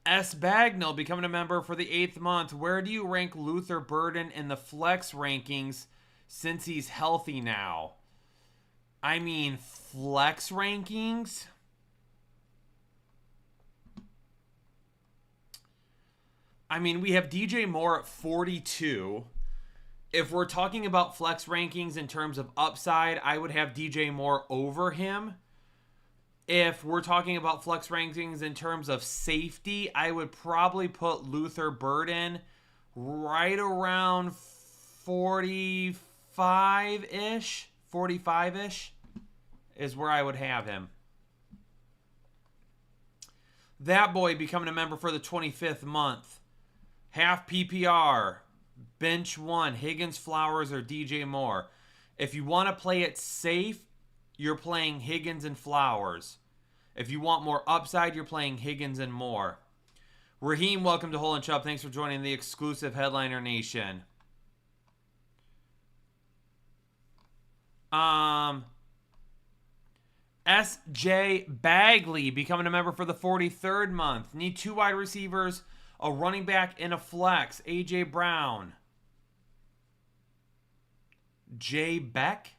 S. Bagnall becoming a member for the 8th month. Where do you rank Luther Burden in the flex rankings since he's healthy now? I mean, flex rankings? I mean, we have DJ Moore at 42. If we're talking about flex rankings in terms of upside, I would have DJ Moore over him. If we're talking about flex rankings in terms of safety, I would probably put Luther Burden right around 45-ish. 45-ish is where I would have him. That boy becoming a member for the 25th month. Half PPR, bench 1, Higgins, Flowers, or DJ Moore. If you want to play it safe, you're playing Higgins and Flowers. If you want more upside, you're playing Higgins and Moore. Raheem, welcome to Hole and Chubb. Thanks for joining the exclusive Headliner Nation. S.J. Bagley becoming a member for the 43rd month. Need 2 wide receivers, a running back, and a flex. A.J. Brown. J. Beck?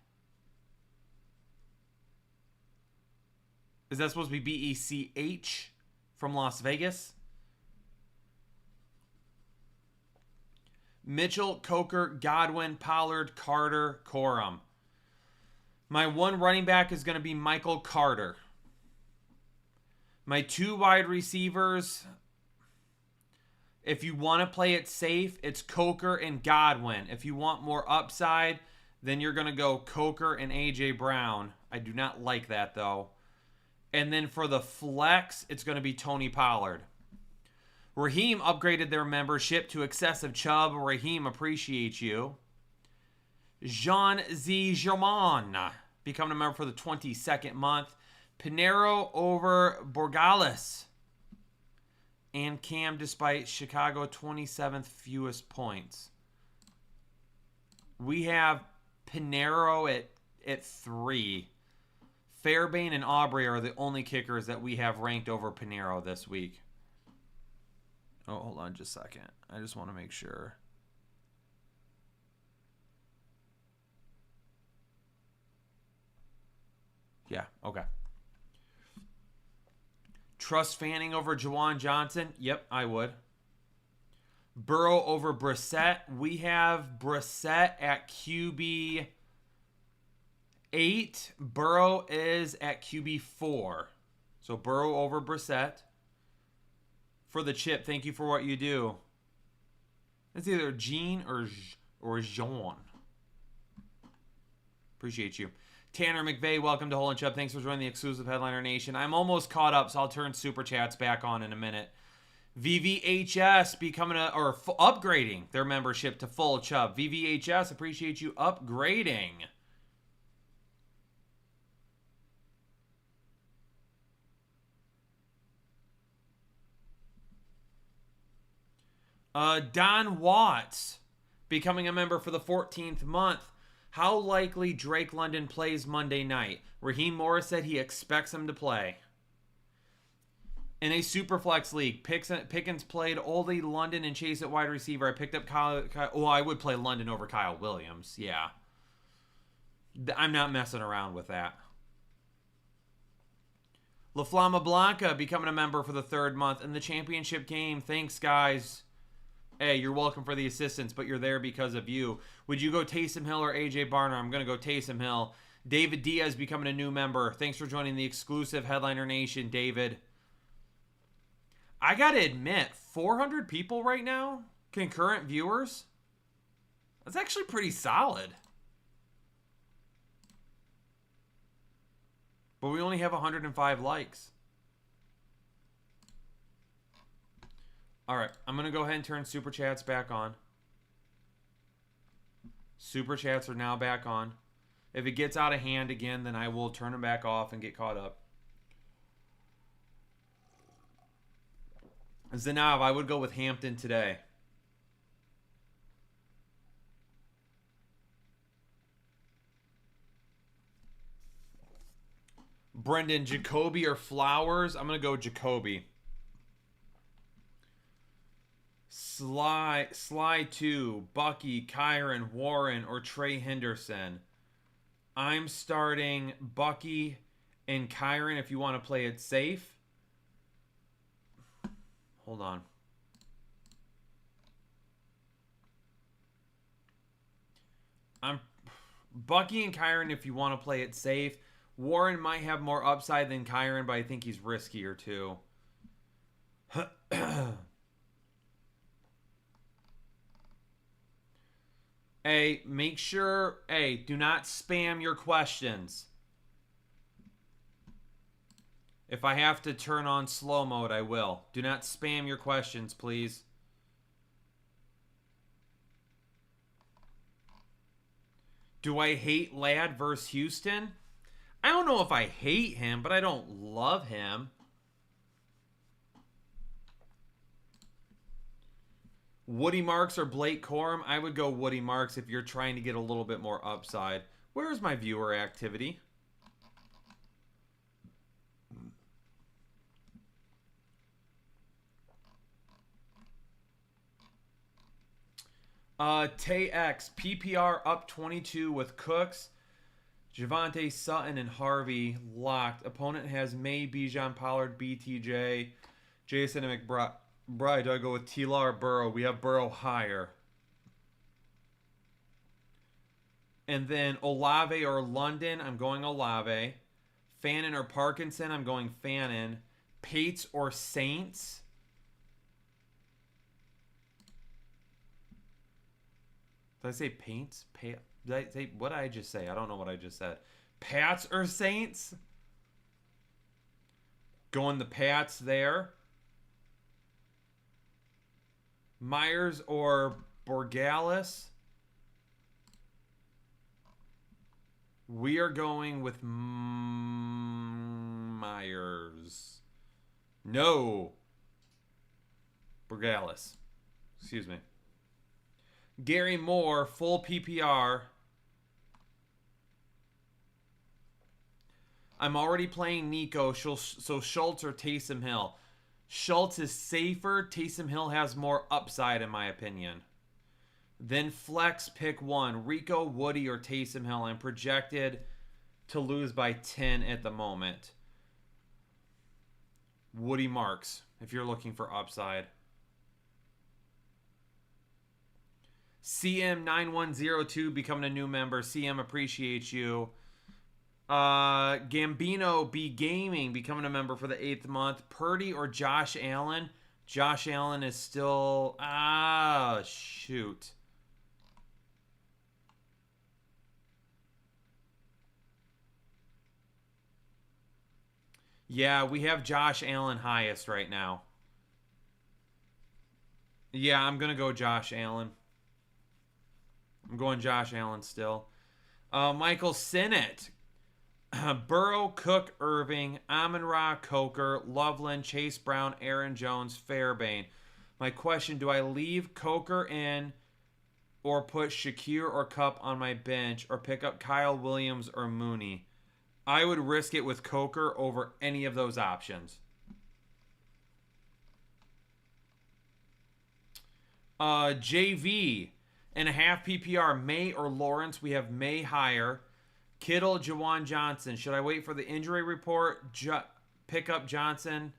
Is that supposed to be B-E-C-H from Las Vegas? Mitchell, Coker, Godwin, Pollard, Carter, Corum. My 1 running back is going to be Michael Carter. My 2 wide receivers, if you want to play it safe, it's Coker and Godwin. If you want more upside, then you're going to go Coker and A.J. Brown. I do not like that, though. And then for the flex, it's going to be Tony Pollard. Raheem upgraded their membership to Excessive Chubb. Raheem, appreciate you. Jean Z. Germain becoming a member for the 22nd month. Pinero over Borgales. And Cam, despite Chicago 27th fewest points. We have Pinero at 3. Fairbairn and Aubrey are the only kickers that we have ranked over Pinero this week. Oh, hold on just a second. I just want to make sure. Yeah, okay. Trust Fanning over Juwan Johnson? Yep, I would. Burrow over Brissett? We have Brissett at QB 8. Burrow is at QB 4. So Burrow over Brissett. For the chip, thank you for what you do. It's either Gene or Jean. Appreciate you. Tanner McVeigh, welcome to Hole and Chubb. Thanks for joining the exclusive Headliner Nation. I'm almost caught up, so I'll turn Super Chats back on in a minute. VVHS becoming upgrading their membership to full Chubb. VVHS, appreciate you upgrading. Don Watts becoming a member for the 14th month. How likely Drake London plays Monday night? Raheem Morris said he expects him to play. In a Superflex league, Pickens played Oldie, London, and Chase at wide receiver. I picked up Kyle. Well, I would play London over Kyle Williams. Yeah. I'm not messing around with that. La Flama Blanca becoming a member for the 3rd month in the championship game. Thanks, guys. Hey, you're welcome for the assistance, but you're there because of you. Would you go Taysom Hill or A.J. Barner? I'm going to go Taysom Hill. David Diaz becoming a new member. Thanks for joining the exclusive Headliner Nation, David. I gotta admit, 400 people right now, concurrent viewers. That's actually pretty solid. But we only have 105 likes. All right, I'm going to go ahead and turn Super Chats back on. Super Chats are now back on. If it gets out of hand again, then I will turn them back off and get caught up. Zanav, I would go with Hampton today. Brendan, Jacoby or Flowers? I'm going to go Jacoby. Sly 2, Bucky, Kyron, Warren, or Trey Henderson. I'm starting Bucky and Kyron if you want to play it safe. Hold on. I'm Bucky and Kyron if you want to play it safe. Warren might have more upside than Kyron, but I think he's riskier too. Hey, make sure, do not spam your questions. If I have to turn on slow mode, I will. Do not spam your questions, please. Do I hate Ladd versus Houston? I don't know if I hate him, but I don't love him. Woody Marks or Blake Corum? I would go Woody Marks if you're trying to get a little bit more upside. Where's my viewer activity? Tay X, PPR up 22 with Cooks. Javante, Sutton, and Harvey locked. Opponent has May, Bijan, Pollard, BTJ, Jason, and McBride. Do I go with Tila or Burrow? We have Burrow higher. And then Olave or London, I'm going Olave. Fannin or Parkinson, I'm going Fannin. Pates or Saints? Did I say Paints? Did I say, what did I just say? I don't know what I just said. Pats or Saints? Going the Pats there. Myers or Borgalis? We are going with Myers. No. Borgalis. Excuse me. Gary Moore, full PPR. I'm already playing Nico, so Schultz or Taysom Hill. Schultz is safer. Taysom Hill has more upside, in my opinion. Then flex, pick one. Rico, Woody, or Taysom Hill. I'm projected to lose by 10 at the moment. Woody Marks, if you're looking for upside. CM9102 becoming a new member. CM, appreciate you. Gambino B Gaming becoming a member for the 8th month. Purdy or Josh Allen? Josh Allen is still... shoot. Yeah, we have Josh Allen highest right now. Yeah, I'm going to go Josh Allen. I'm going Josh Allen still. Michael Sinnott. Burrow, Cook, Irving, Amon-Ra, Coker, Loveland, Chase Brown, Aaron Jones, Fairbairn. My question, do I leave Coker in or put Shakir or Kupp on my bench or pick up Kyle Williams or Mooney? I would risk it with Coker over any of those options. JV and a half PPR, May or Lawrence. We have May higher. Kittle, Jawan Johnson. Should I wait for the injury report? Pick up Johnson.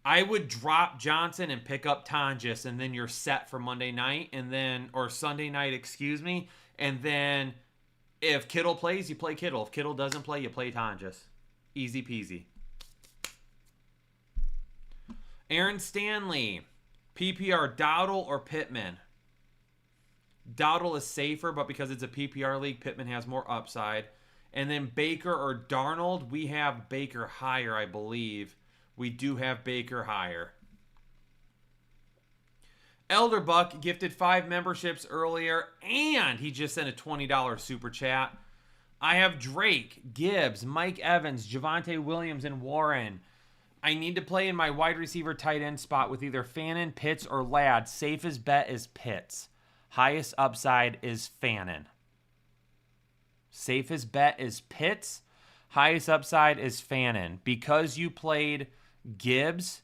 I would drop Johnson and pick up Tonjes, and then you're set for Monday night, and then or Sunday night, excuse me, and then If Kittle plays, you play Kittle. If Kittle doesn't play, you play Tonjes. Easy peasy. Aaron Stanley. PPR, Dowdle or Pittman? Dowdle is safer, but because it's a PPR league, Pittman has more upside. And then Baker or Darnold, we have Baker higher, I believe. We do have Baker higher. Elderbuck gifted 5 memberships earlier, and he just sent a $20 super chat. I have Drake, Gibbs, Mike Evans, Javonte Williams, and Warren. I need to play in my wide receiver tight end spot with either Fannin, Pitts, or Ladd. Safest bet is Pitts. Highest upside is Fannin. Safest bet is Pitts. Highest upside is Fannin. Because you played Gibbs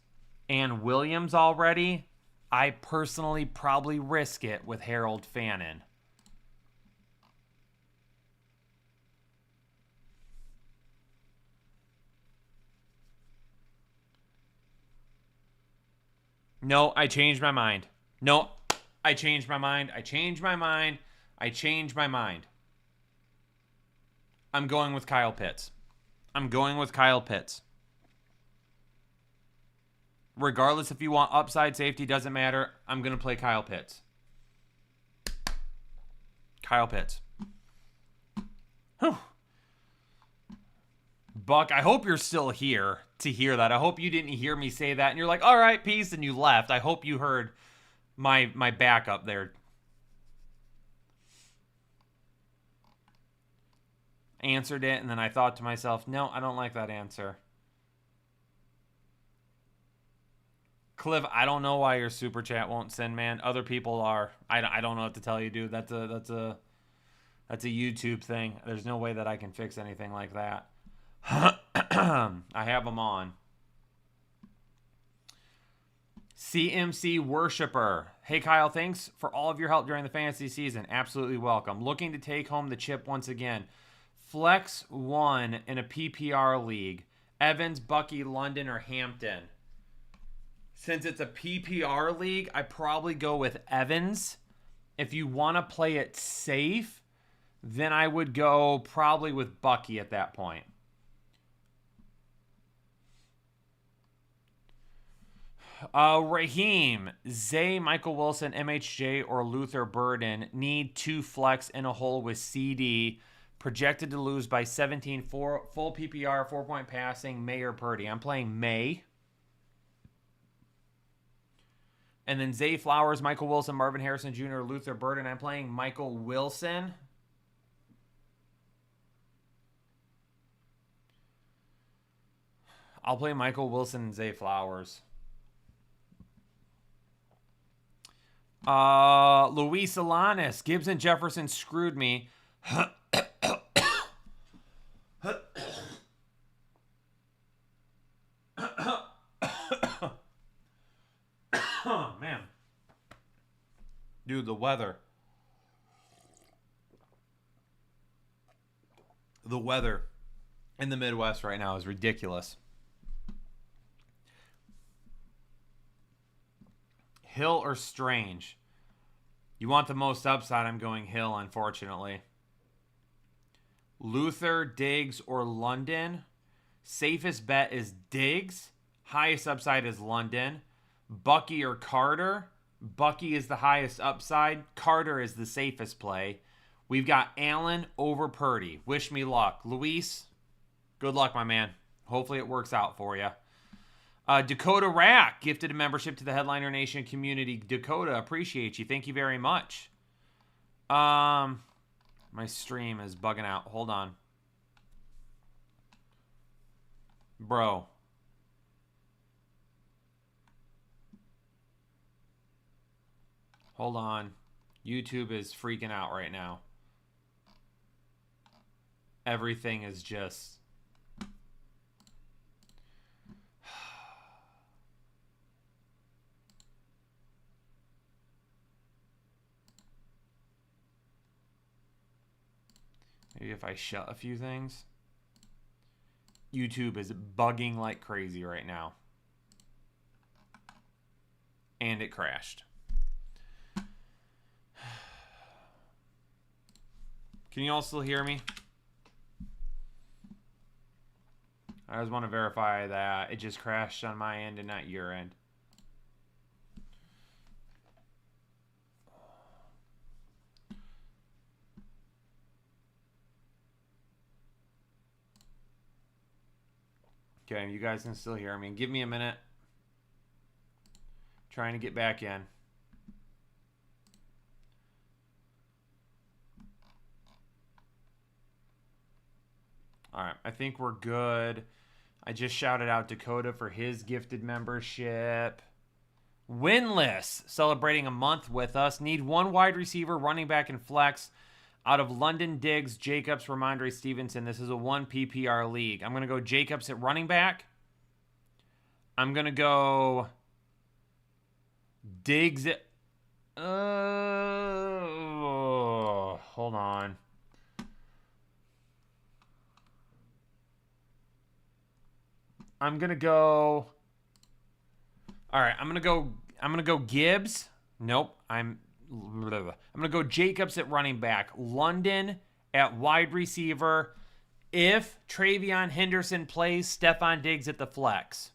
and Williams already, I personally probably risk it with Harold Fannin. No, I changed my mind. No, I changed my mind. I changed my mind. I changed my mind. I'm going with Kyle Pitts. I'm going with Kyle Pitts. Regardless if you want upside, safety, doesn't matter. I'm going to play Kyle Pitts. Kyle Pitts. Whew. Buck, I hope you're still here to hear that. I hope you didn't hear me say that and you're like, all right, peace, and you left. I hope you heard my backup there. Answered it, and then I thought to myself, no, I don't like that answer. Cliff, I don't know why your super chat won't send, man. Other people are. I don't know what to tell you, dude. That's a YouTube thing. There's no way that I can fix anything like that. I have them on. CMC Worshipper. Hey, Kyle, thanks for all of your help during the fantasy season. Absolutely welcome. Looking to take home the chip once again. Flex 1 in a PPR league. Evans, Bucky, London, or Hampton. Since it's a PPR league, I probably go with Evans. If you want to play it safe, then I would go probably with Bucky at that point. Raheem, Zay, Michael Wilson, MHJ, or Luther Burden need 2 flex in a hole with CD. Projected to lose by 17, full PPR, 4-point passing, May or Purdy. I'm playing May. And then Zay Flowers, Michael Wilson, Marvin Harrison Jr., Luther Burden. I'm playing Michael Wilson. I'll play Michael Wilson and Zay Flowers. Luis Alanis, Gibbs and Jefferson screwed me. Oh, man. Dude, the weather. The weather in the Midwest right now is ridiculous. Hill or Strange? You want the most upside, I'm going Hill, unfortunately. Luther, Diggs, or London? Safest bet is Diggs. Highest upside is London. Bucky or Carter? Bucky is the highest upside. Carter is the safest play. We've got Allen over Purdy. Wish me luck. Luis, good luck, my man. Hopefully it works out for you. Dakota Rack gifted a membership to the Headliner Nation community. Dakota, appreciate you. Thank you very much. My stream is bugging out. Hold on. Bro. Hold on. YouTube is freaking out right now. Everything is just... Maybe if I shut a few things. YouTube is bugging like crazy right now. And it crashed. Can you all still hear me? I just want to verify that it just crashed on my end and not your end. Okay, you guys can still hear me. Give me a minute. Trying to get back in. All right, I think we're good. I just shouted out Dakota for his gifted membership. Winless, celebrating a month with us. Need one wide receiver, running back, and flex out of London, Diggs, Jacobs, Ramondre Stevenson. This is a 1 PPR league. I'm going to go Jacobs at running back. I'm going to go Diggs at... hold on. I'm going to go... All right, I'm going to go Gibbs. Nope, I'm going to go Jacobs at running back. London at wide receiver. If Travion Henderson plays, Stephon Diggs at the flex.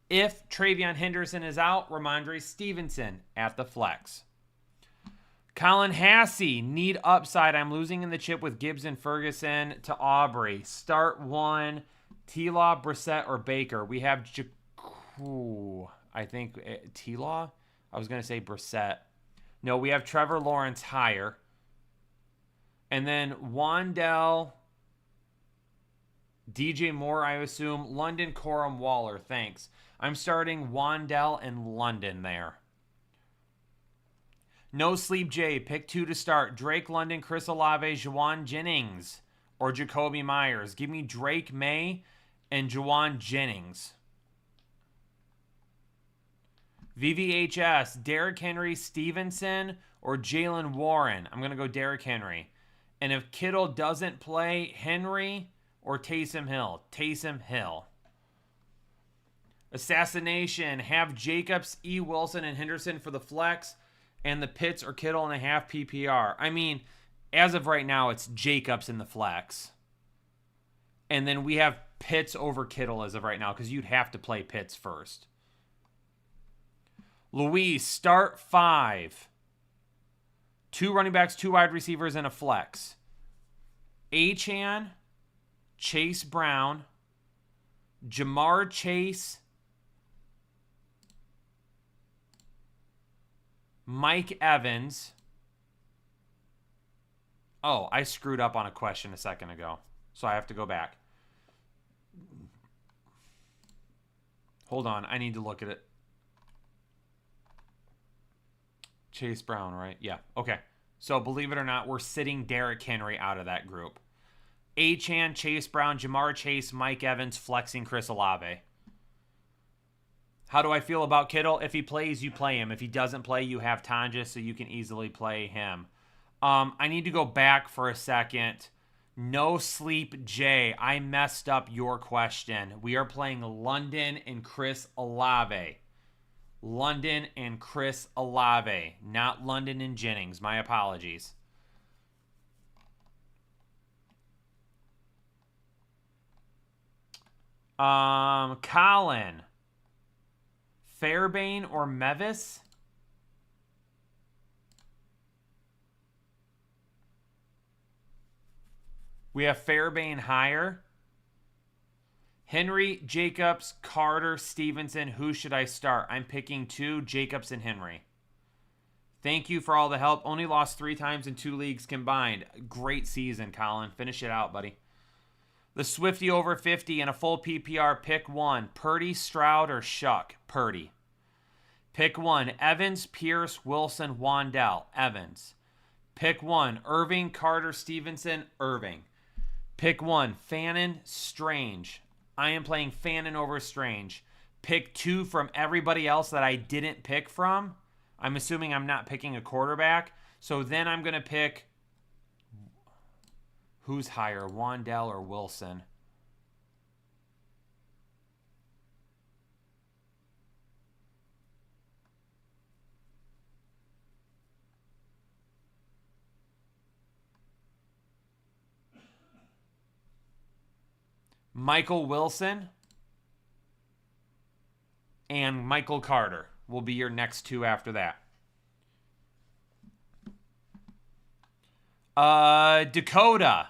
If Travion Henderson is out, Ramondre Stevenson at the flex. Colin Hassey, need upside. I'm losing in the chip with Gibbs and Ferguson to Aubrey. Start one, T-Law, Brissett, or Baker. We have I think T-Law? I was going to say Brissett. No, we have Trevor Lawrence higher. And then Wandell, DJ Moore, I assume. London, Corum, Waller. Thanks. I'm starting Wandell and London there. No Sleep J. Pick 2 to start. Drake London, Chris Olave, Juwan Jennings, or Jacoby Myers. Give me Drake May and Juwan Jennings. VVHS, Derrick Henry, Stevenson, or Jalen Warren. I'm going to go Derrick Henry. And if Kittle doesn't play, Henry or Taysom Hill. Taysom Hill. Assassination, have Jacobs, E. Wilson, and Henderson for the flex, and the Pitts or Kittle in a half PPR. I mean, as of right now, it's Jacobs in the flex. And then we have Pitts over Kittle as of right now, because you'd have to play Pitts first. Luis, start 5. 2 running backs, 2 wide receivers, and a flex. Achane, Chase Brown, Jamar Chase, Mike Evans. Oh, I screwed up on a question a second ago, so I have to go back. Hold on, I need to look at it. Chase Brown, right? Yeah, okay. So believe it or not, we're sitting Derrick Henry out of that group. Achane, Chase Brown, Jamar Chase, Mike Evans, flexing Chris Olave. How do I feel about Kittle? If he plays, you play him. If he doesn't play, you have Tanja, so you can easily play him. I need to go back for a second. No Sleep J. I messed up your question. We are playing London and Chris Olave. London and Chris Olave, not London and Jennings. My apologies. Colin. Fairbairn or Mevis? We have Fairbairn higher. Henry, Jacobs, Carter, Stevenson. Who should I start? I'm picking 2, Jacobs and Henry. Thank you for all the help. Only lost 3 times in 2 leagues combined. Great season, Colin. Finish it out, buddy. The Swifty over 50 and a full PPR. Pick 1. Purdy, Stroud, or Shuck? Purdy. Pick 1. Evans, Pierce, Wilson, Wandell. Evans. Pick 1. Irving, Carter, Stevenson. Irving. Pick 1. Fannin, Strange. I am playing Fannin over Strange. Pick 2 from everybody else that I didn't pick from. I'm assuming I'm not picking a quarterback. So then I'm going to pick... Who's higher, Wandell or Wilson? Michael Wilson, and Michael Carter will be your next two after that. Dakota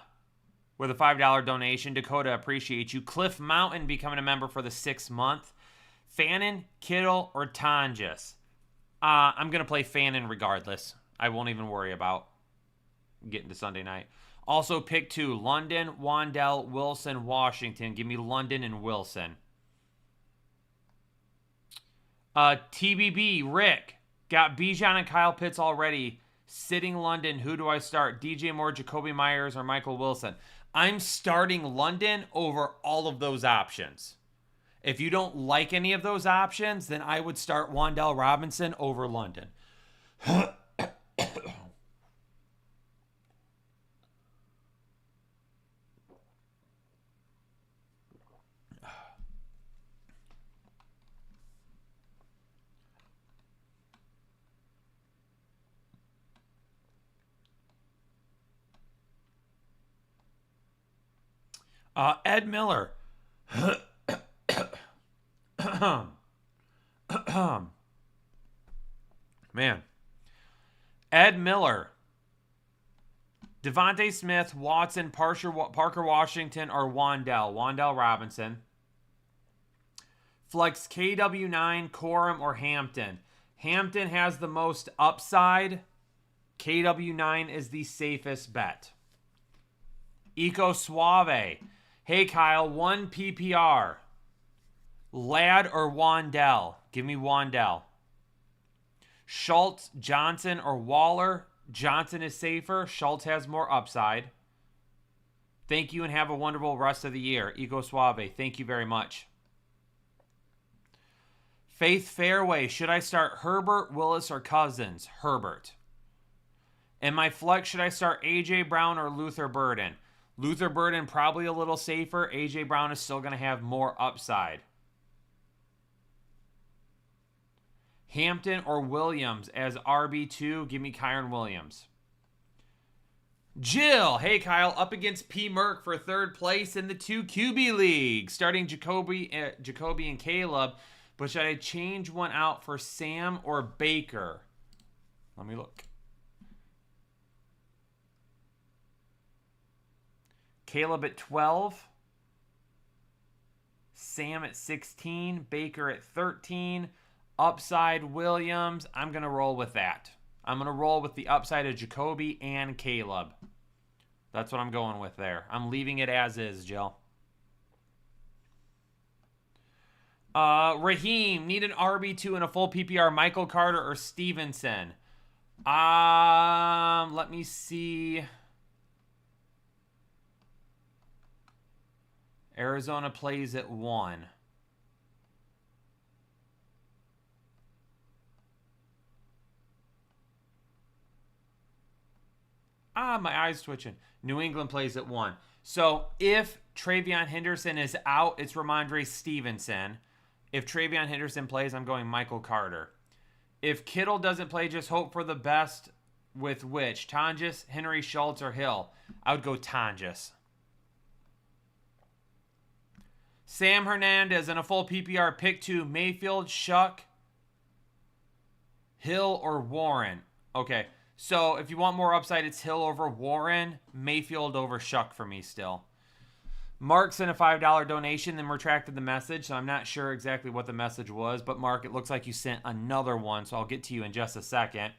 with a $5 donation. Dakota, appreciate you. Cliff Mountain becoming a member for the 6th month. Fannin, Kittle, or Tonjes? I'm going to play Fannin regardless. I won't even worry about getting to Sunday night. Also, pick 2. London, Wandell, Wilson, Washington. Give me London and Wilson. TBB, Rick. Got Bijan and Kyle Pitts already. Sitting London. Who do I start? DJ Moore, Jacoby Myers, or Michael Wilson? I'm starting London over all of those options. If you don't like any of those options, then I would start Wandell Robinson over London. Ed Miller. Man. Ed Miller. Devontae Smith, Watson, Parker Washington, or Wandell. Wandell Robinson. Flex KW9, Corum, or Hampton. Hampton has the most upside. KW9 is the safest bet. Eco Suave. Hey, Kyle, 1 PPR. Ladd or Wandell? Give me Wandell. Schultz, Johnson, or Waller? Johnson is safer. Schultz has more upside. Thank you and have a wonderful rest of the year. Eco Suave, thank you very much. Faith Fairway. Should I start Herbert, Willis, or Cousins? Herbert. In my flex, should I start A.J. Brown or Luther Burden? Luther Burden probably a little safer. A.J. Brown is still going to have more upside. Hampton or Williams as RB2. Give me Kyron Williams. Jill. Hey, Kyle. Up against P. Merck for 3rd place in the 2 QB League. Starting Jacoby and Caleb. But should I change one out for Sam or Baker? Let me look. Caleb at 12. Sam at 16. Baker at 13. Upside Williams. I'm going to roll with that. I'm going to roll with the upside of Jacoby and Caleb. That's what I'm going with there. I'm leaving it as is, Jill. Raheem, need an RB2 in a full PPR. Michael Carter or Stevenson? Let me see. Arizona plays at 1. My eye's twitching. New England plays at 1. So if Travion Henderson is out, it's Ramondre Stevenson. If Travion Henderson plays, I'm going Michael Carter. If Kittle doesn't play, just hope for the best with which? Tonjes, Henry, Schultz, or Hill? I would go Tonjes. Sam Hernandez in a full PPR. Pick 2. Mayfield, Shuck, Hill, or Warren. Okay. So if you want more upside, it's Hill over Warren, Mayfield over Shuck for me still. Mark sent a $5 donation, then retracted the message, so I'm not sure exactly what the message was. But Mark, it looks like you sent another one, so I'll get to you in just a second.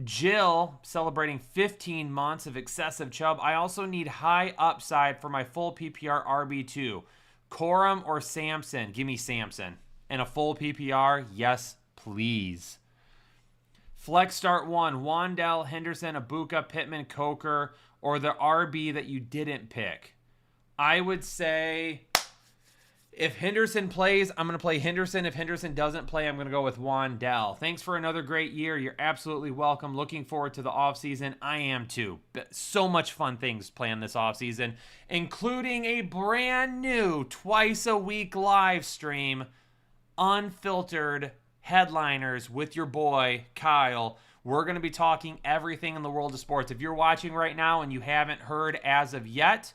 Jill, celebrating 15 months of excessive chub. I also need high upside for my full PPR RB2. Corum or Samson? Give me Samson. And a full PPR? Yes, please. Flex start 1, Wandell, Henderson, Abuka, Pittman, Coker, or the RB that you didn't pick. I would say if Henderson plays, I'm going to play Henderson. If Henderson doesn't play, I'm going to go with Wandell. Thanks for another great year. You're absolutely welcome. Looking forward to the offseason. I am too. So much fun things planned this offseason, including a brand new twice-a-week live stream, unfiltered headliners with your boy Kyle. We're going to be talking everything in the world of sports. If you're watching right now and you haven't heard as of yet,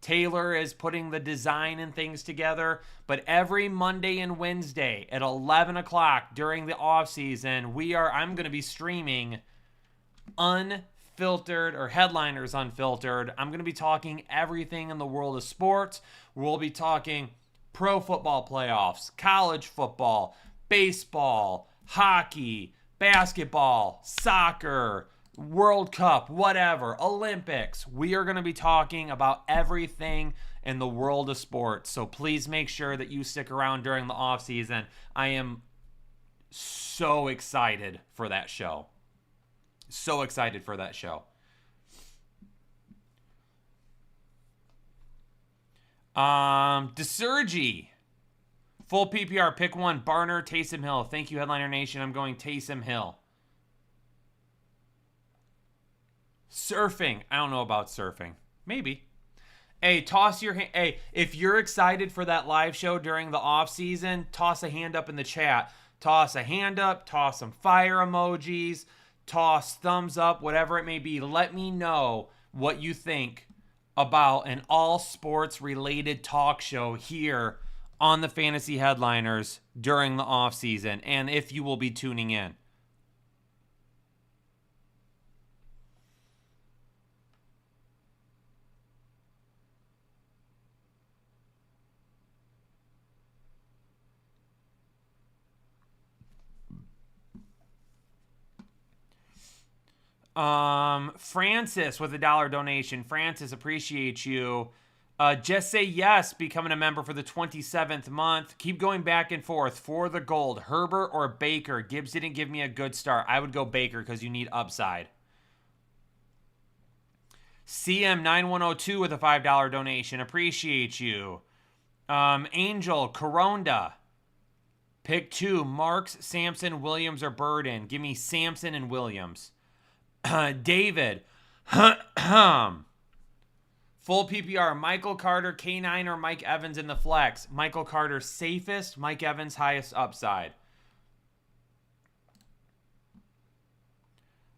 Taylor is putting the design and things together. But every Monday and Wednesday at 11 o'clock during the off season, I'm going to be streaming Unfiltered, or Headliners Unfiltered. I'm going to be talking everything in the world of sports. We'll be talking pro football playoffs, college football, baseball, hockey, basketball, soccer, World Cup, whatever, Olympics. We are going to be talking about everything in the world of sports. So please make sure that you stick around during the off season. I am so excited for that show. So excited for that show. DeSurgy. Full PPR, pick one. Barner, Taysom Hill. Thank you, Headliner Nation. I'm going Taysom Hill. Surfing. I don't know about surfing. Maybe. Hey, toss your hand. Hey, if you're excited for that live show during the off season, toss a hand up in the chat. Toss a hand up. Toss some fire emojis. Toss thumbs up. Whatever it may be. Let me know what you think about an all sports related talk show here on the Fantasy Headliners during the off season, and if you will be tuning in. Francis with a $1 donation. Francis, appreciate you. Just Say Yes, becoming a member for the 27th month. Keep going back and forth for the gold. Herbert or Baker? Gibbs didn't give me a good start. I would go Baker because you need upside. CM9102 with a $5 donation. Appreciate you. Angel, Coronda. Pick two. Marks, Sampson, Williams, or Burden. Give me Sampson and Williams. David. Full PPR, Michael Carter, K9, or Mike Evans in the flex. Michael Carter safest, Mike Evans highest upside.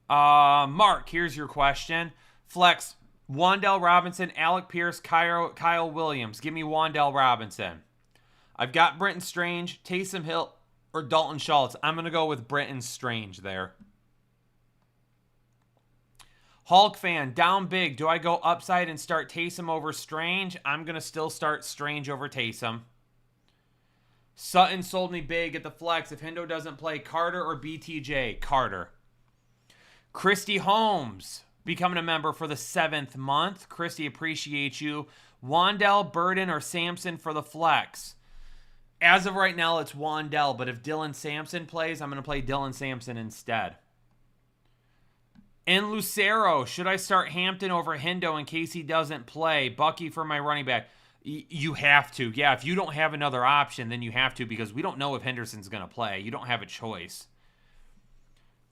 Mark, here's your question. Flex, Wan'Dale Robinson, Alec Pierce, Kyle Williams. Give me Wan'Dale Robinson. I've got Brenton Strange, Taysom Hill, or Dalton Schultz. I'm going to go with Brenton Strange there. Hulk fan, down big. Do I go upside and start Taysom over Strange? I'm going to still start Strange over Taysom. Sutton sold me big at the flex. If Hendo doesn't play, Carter or BTJ? Carter. Christy Holmes, becoming a member for the 7th month. Christy, appreciate you. Wan'Dale, Burden, or Sampson for the flex? As of right now, it's Wan'Dale, but if Dylan Sampson plays, I'm going to play Dylan Sampson instead. And Lucero, should I start Hampton over Hendo in case he doesn't play? Bucky for my running back. You have to. Yeah, if you don't have another option, then you have to, because we don't know if Henderson's going to play. You don't have a choice.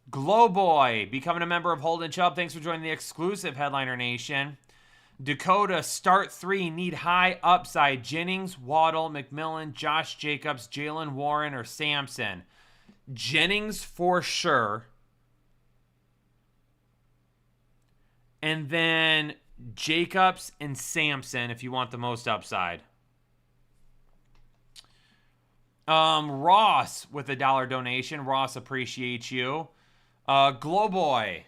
Glowboy, becoming a member of Holden Chubb. Thanks for joining the exclusive Headliner Nation. Dakota, start 3, need high upside. Jennings, Waddle, McMillan, Josh Jacobs, Jalen Warren, or Sampson. Jennings for sure. And then Jacobs and Sampson if you want the most upside. Ross with a $1 donation. Ross, appreciate you. Glowboy.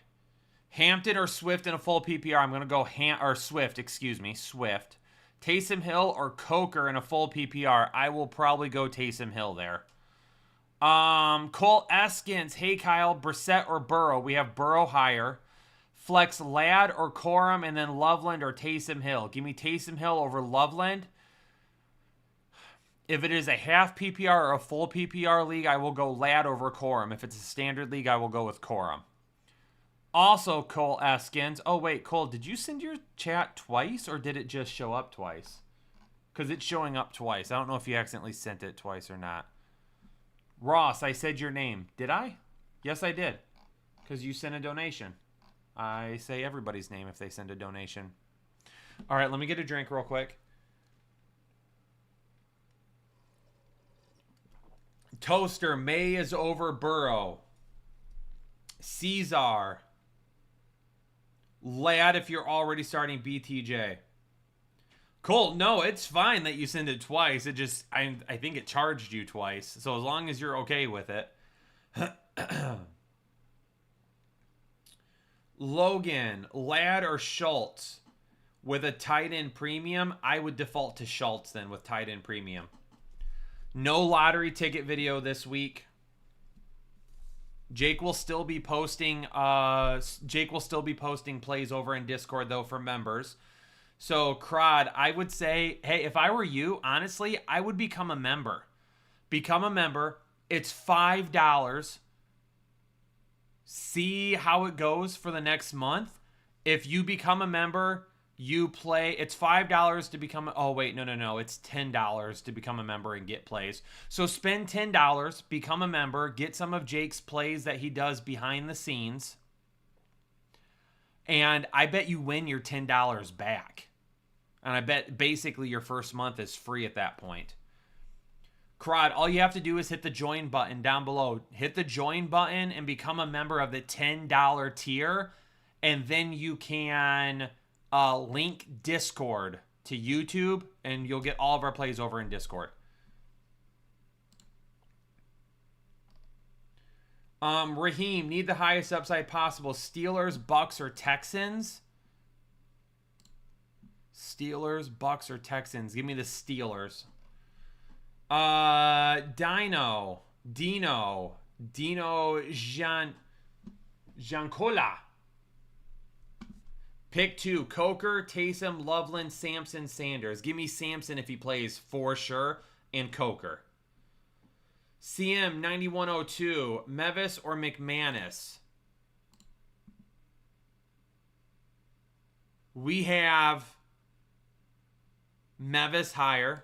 Hampton or Swift in a full PPR. I'm going to go Swift. Swift. Taysom Hill or Coker in a full PPR. I will probably go Taysom Hill there. Cole Eskins. Hey, Kyle. Brissett or Burrow? We have Burrow higher. Flex Ladd or Corum, and then Loveland or Taysom Hill. Give me Taysom Hill over Loveland. If it is a half PPR or a full PPR league, I will go Ladd over Corum. If it's a standard league, I will go with Corum. Also, Cole Eskins. Oh, wait, Cole, did you send your chat twice, or did it just show up twice? Because it's showing up twice. I don't know if you accidentally sent it twice or not. Ross, I said your name. Did I? Yes, I did. Because you sent a donation. I say everybody's name if they send a donation. All right, let me get a drink real quick. Toaster, May is over Burrow. Caesar. Ladd if you're already starting BTJ. Cool. No, it's fine that you send it twice. It just I think it charged you twice. So as long as you're okay with it. Logan, Ladd or Schultz with a tight end premium? I would default to Schultz then with tight end premium. No lottery ticket video this week. Jake will still be posting plays over in Discord though for members. So Crod, I would say, hey, if I were you, honestly, I would become a member. Become a member. It's $5. See how it goes for the next month. If you become a member, you play. It's $5 to become. Oh, wait. No. It's $10 to become a member and get plays. So spend $10, become a member, get some of Jake's plays that he does behind the scenes. And I bet you win your $10 back. And I bet basically your first month is free at that point. Crod, all you have to do is hit the join button down below. Hit the join button and become a member of the $10 tier. And then you can link Discord to YouTube. And you'll get all of our plays over in Discord. Raheem, need the highest upside possible. Steelers, Bucks, or Texans? Steelers, Bucks, or Texans? Give me the Steelers. Dino Giancola. Pick 2. Coker, Taysom, Loveland, Sampson, Sanders. Give me Sampson if he plays for sure. And Coker. CM 9102. Mevis or McManus? We have Mevis higher.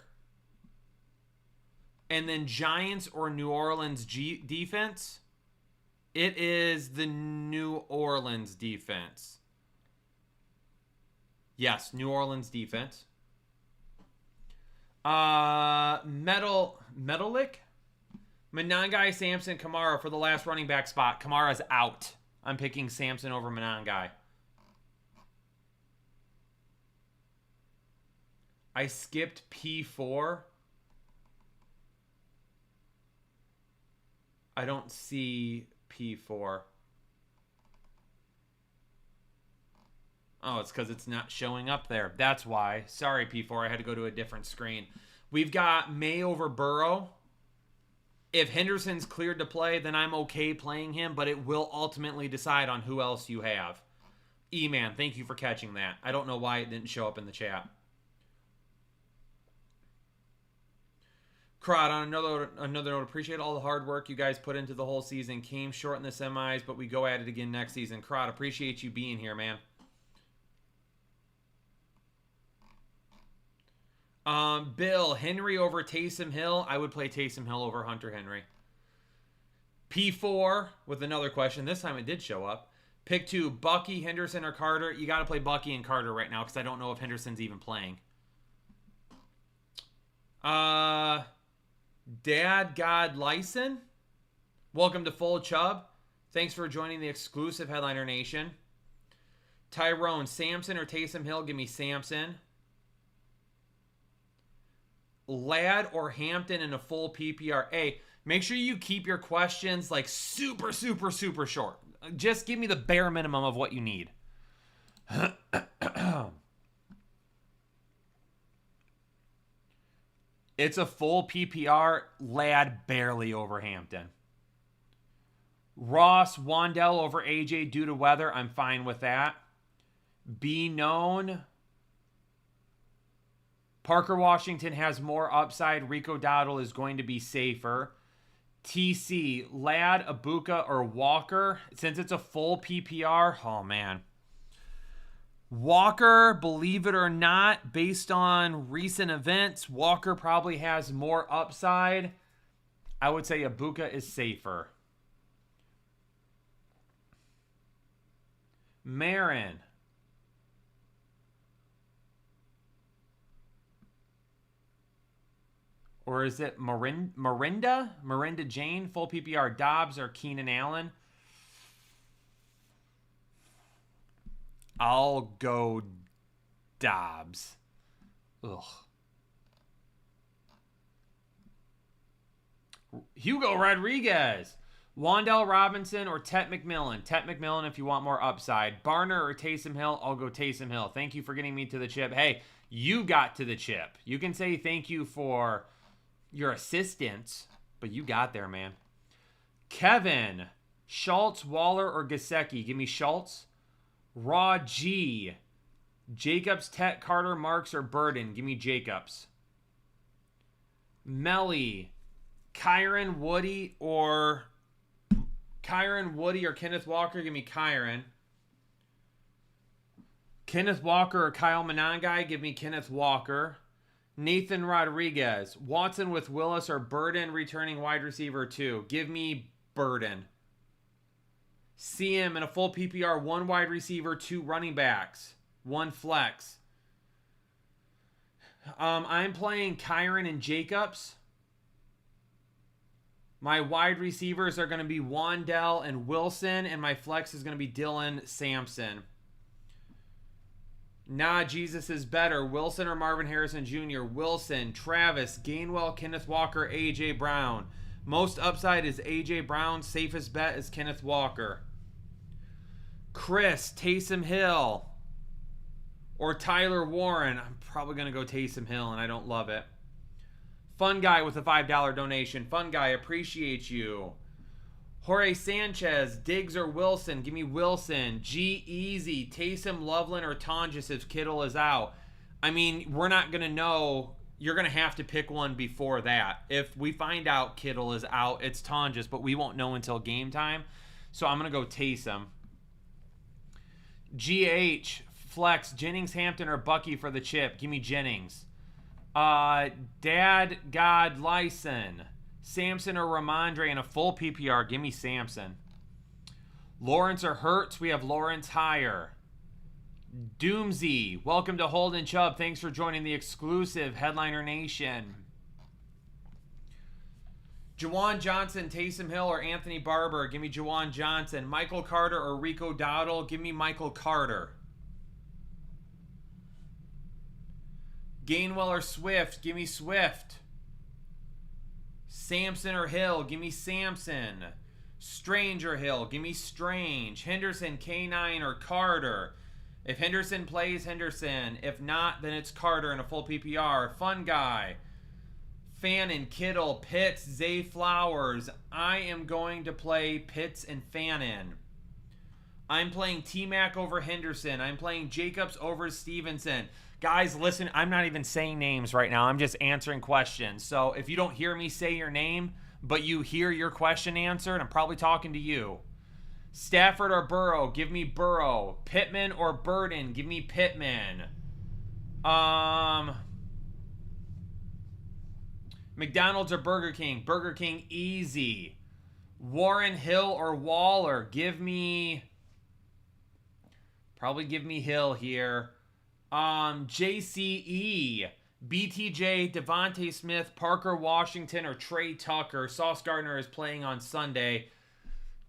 And then Giants or New Orleans defense? It is the New Orleans defense. Yes, New Orleans defense. Metallic? Monangai, Sampson, Kamara for the last running back spot. Kamara's out. I'm picking Sampson over Monangai. I skipped P4. I don't see P4. Oh, it's because it's not showing up there. That's why. Sorry, P4. I had to go to a different screen. We've got May over Burrow. If Henderson's cleared to play, then I'm okay playing him, but it will ultimately decide on who else you have. E-Man, thank you for catching that. I don't know why it didn't show up in the chat. Crowd, on another note, appreciate all the hard work you guys put into the whole season. Came short in the semis, but we go at it again next season. Crowd, appreciate you being here, man. Bill, Henry over Taysom Hill. I would play Taysom Hill over Hunter Henry. P4 with another question. This time it did show up. Pick 2, Bucky, Henderson, or Carter. You got to play Bucky and Carter right now because I don't know if Henderson's even playing. Dad God Lyson, welcome to Full Chubb. Thanks for joining the exclusive Headliner Nation. Tyrone, Sampson or Taysom Hill? Give me Sampson. Ladd or Hampton in a full PPR? Hey, make sure you keep your questions like super short. Just give me the bare minimum of what you need. It's a full PPR. Ladd barely over Hampton. Ross, Wandell over AJ due to weather. I'm fine with that. Be known. Parker Washington has more upside. Rico Dowdle is going to be safer. TC, Ladd, Abuka, or Walker. Since it's a full PPR, oh man. Walker, believe it or not, based on recent events, Walker probably has more upside. I would say Abuka is safer. Marin. Or is it Marinda? Marinda Jane, full PPR. Dobbs or Keenan Allen? I'll go Dobbs. Ugh. Hugo Rodriguez. Wan'Dale Robinson or Tet McMillan? Tet McMillan if you want more upside. Barner or Taysom Hill? I'll go Taysom Hill. Thank you for getting me to the chip. Hey, you got to the chip. You can say thank you for your assistance, but you got there, man. Kevin. Schultz, Waller, or Gesicki? Give me Schultz. Raw G. Jacobs, Tet, Carter, Marks, or Burden? Give me Jacobs. Melly. Kyron, Woody, or Kenneth Walker? Give me Kyron. Kenneth Walker or Kyle Monangai? Give me Kenneth Walker. Nathan Rodriguez. Watson with Willis or Burden returning wide receiver 2? Give me Burden. See him in a full PPR, 1 wide receiver, 2 running backs, 1 flex. I'm playing Kyron and Jacobs. My wide receivers are going to be Wan'Dale and Wilson, and my flex is going to be Dylan Sampson. Nah, Jesus is better. Wilson or Marvin Harrison Jr.? Wilson. Travis, Gainwell, Kenneth Walker, A.J. Brown. Most upside is A.J. Brown. Safest bet is Kenneth Walker. Chris, Taysom Hill, or Tyler Warren? I'm probably going to go Taysom Hill, and I don't love it. Fun Guy with a $5 donation. Fun Guy, appreciate you. Jorge Sanchez, Diggs or Wilson? Give me Wilson. G Easy, Taysom, Loveland, or Tonjes if Kittle is out? I mean, we're not going to know. You're going to have to pick one before that. If we find out Kittle is out, it's Tonjes, but we won't know until game time. So I'm going to go Taysom. GH, Flex, Jennings, Hampton, or Bucky for the chip? Give me Jennings. Dad, God, Lyson, Samson or Ramondre in a full PPR? Give me Samson. Lawrence or Hurts? We have Lawrence higher. Doomsy, welcome to Holden Chubb. Thanks for joining the exclusive Headliner Nation. Jawan Johnson, Taysom Hill, or Anthony Barber? Give me Jawan Johnson. Michael Carter or Rico Dowdle? Give me Michael Carter. Gainwell or Swift? Give me Swift. Sampson or Hill? Give me Sampson. Strange or Hill? Give me Strange. Henderson, K9, or Carter? If Henderson plays, Henderson. If not, then it's Carter in a full PPR. Fun Guy. Fannin, Kittle, Pitts, Zay Flowers. I am going to play Pitts and Fannin. I'm playing T-Mac over Henderson. I'm playing Jacobs over Stevenson. Guys, listen, I'm not even saying names right now. I'm just answering questions. So if you don't hear me say your name, but you hear your question answered, I'm probably talking to you. Stafford or Burrow? Give me Burrow. Pittman or Burden? Give me Pittman. McDonald's or Burger King? Burger King, easy. Warren, Hill, or Waller? Probably give me Hill here. JCE, BTJ, Devontae Smith, Parker Washington, or Trey Tucker? Sauce Gardner is playing on Sunday.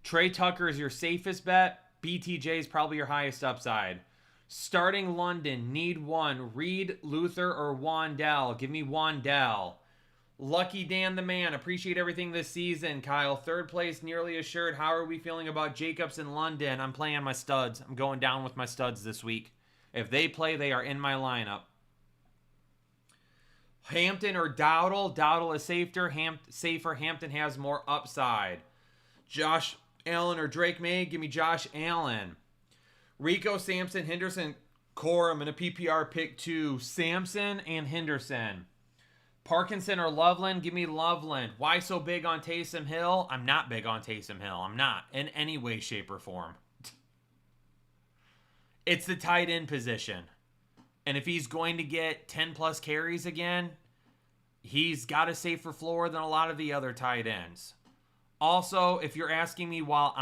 Trey Tucker is your safest bet. BTJ is probably your highest upside. Starting London, need one. Reed, Luther, or Wan'Dale? Give me Wan'Dale. Lucky Dan the man. Appreciate everything this season, Kyle. Third place nearly assured. How are we feeling about Jacobs in London? I'm playing my studs. I'm going down with my studs this week. If they play, they are in my lineup. Hampton or Dowdle? Dowdle is safer. Hampton has more upside. Josh Allen or Drake May? Give me Josh Allen. Rico, Sampson, Henderson, Corum in a PPR pick 2. Sampson and Henderson. Parkinson or Loveland? Give me Loveland. Why so big on Taysom Hill? I'm not big on Taysom Hill. I'm not in any way, shape, or form. It's the tight end position. And if he's going to get 10-plus carries again, he's got a safer floor than a lot of the other tight ends. Also, if you're asking me while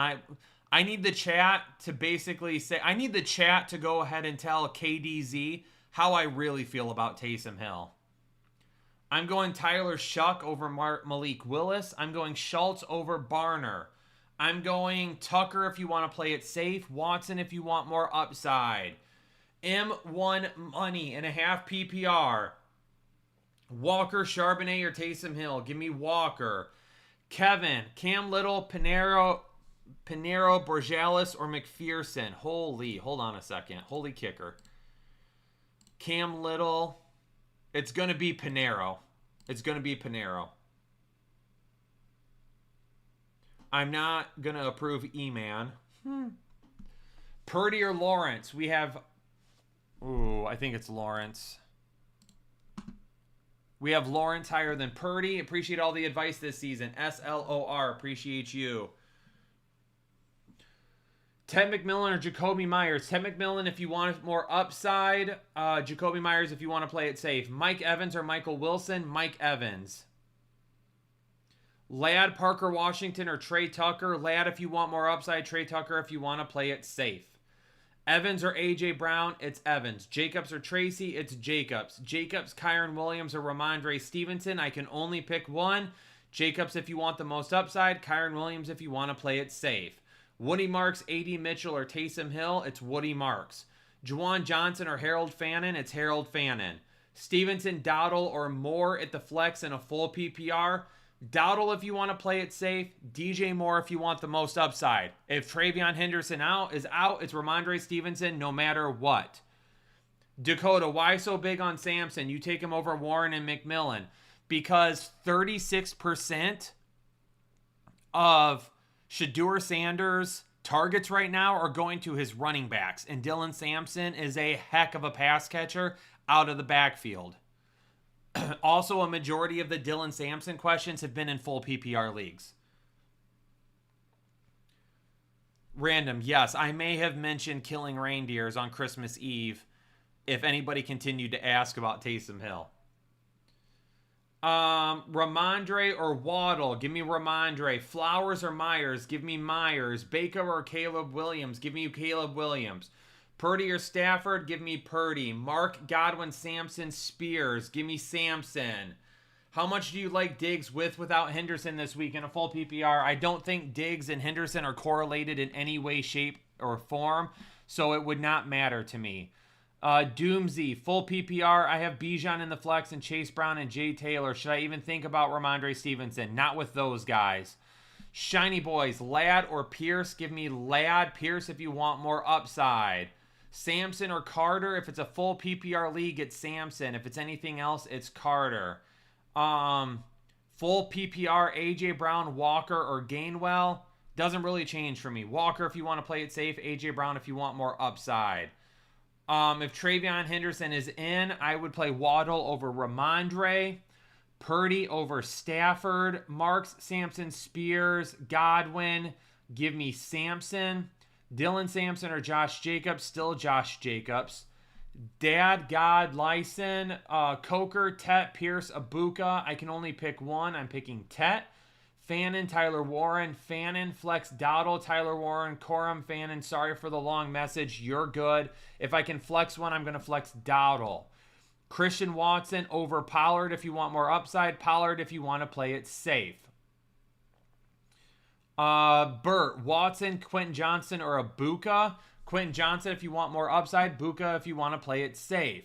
I need the chat to basically say, I need the chat to go ahead and tell KDZ how I really feel about Taysom Hill. I'm going Tyler Shuck over Malik Willis. I'm going Schultz over Barner. I'm going Tucker if you want to play it safe. Watson if you want more upside. M1 money and a half PPR. Walker, Charbonnet, or Taysom Hill. Give me Walker. Kevin, Cam Little, Pinero, Borjalis, or McPherson. Hold on a second. Holy kicker. Cam Little. It's going to be Pinero. I'm not going to approve E-Man. Purdy or Lawrence? We have... Ooh, I think it's Lawrence. We have Lawrence higher than Purdy. Appreciate all the advice this season. SLOR. Appreciate you. Ted McMillan or Jacoby Myers? Ted McMillan if you want more upside. Jacoby Myers if you want to play it safe. Mike Evans or Michael Wilson? Mike Evans. Ladd, Parker Washington, or Trey Tucker? Ladd if you want more upside. Trey Tucker if you want to play it safe. Evans or A.J. Brown? It's Evans. Jacobs or Tracy? It's Jacobs. Jacobs, Kyron Williams, or Ramondre Stevenson? I can only pick one. Jacobs if you want the most upside. Kyron Williams if you want to play it safe. Woody Marks, A.D. Mitchell, or Taysom Hill? It's Woody Marks. Juwan Johnson or Harold Fannin? It's Harold Fannin. Stevenson, Dowdle, or Moore at the flex in a full PPR? Dowdle if you want to play it safe. DJ Moore if you want the most upside. If Travion Henderson is out, it's Ramondre Stevenson no matter what. Dakota, why so big on Sampson? You take him over Warren and McMillan. Because 36% of Shadur Sanders' targets right now are going to his running backs. And Dylan Sampson is a heck of a pass catcher out of the backfield. Also, a majority of the Dylan Sampson questions have been in full PPR leagues. Random, yes, I may have mentioned killing reindeers on Christmas Eve if anybody continued to ask about Taysom Hill. Ramondre or Waddle? Give me Ramondre. Flowers or Myers? Give me Myers. Baker or Caleb Williams? Give me Caleb Williams. Purdy or Stafford? Give me Purdy. Mark, Godwin, Sampson, Spears? Give me Sampson. How much do you like Diggs without Henderson this week in a full PPR? I don't think Diggs and Henderson are correlated in any way, shape, or form, so it would not matter to me. Doomsy, full PPR. I have Bijan in the flex and Chase Brown and Jay Taylor. Should I even think about Ramondre Stevenson? Not with those guys. Shiny Boys, Ladd or Pierce? Give me Ladd. Pierce if you want more upside. Sampson or Carter? If it's a full PPR league, it's Sampson. If it's anything else, it's Carter. Full PPR, AJ Brown, Walker, or Gainwell? Doesn't really change for me. Walker if you want to play it safe. AJ Brown if you want more upside. If Travion Henderson is in, I would play Waddle over Ramondre. Purdy over Stafford. Marks, Sampson, Spears, Godwin. Give me Sampson. Dylan Sampson or Josh Jacobs? Still Josh Jacobs. Dad, God, Lyson, Coker, Tet, Pierce, Abuka. I can only pick one. I'm picking Tet. Fannin, Tyler Warren. Fannin, Flex, Dowdle, Tyler Warren, Corum, Fannin. Sorry for the long message. You're good. If I can flex one, I'm going to flex Dowdle. Christian Watson over Pollard if you want more upside. Pollard if you want to play it safe. Burt, Watson, Quentin Johnson, or Abuka. Quentin Johnson if you want more upside. Buka if you want to play it safe.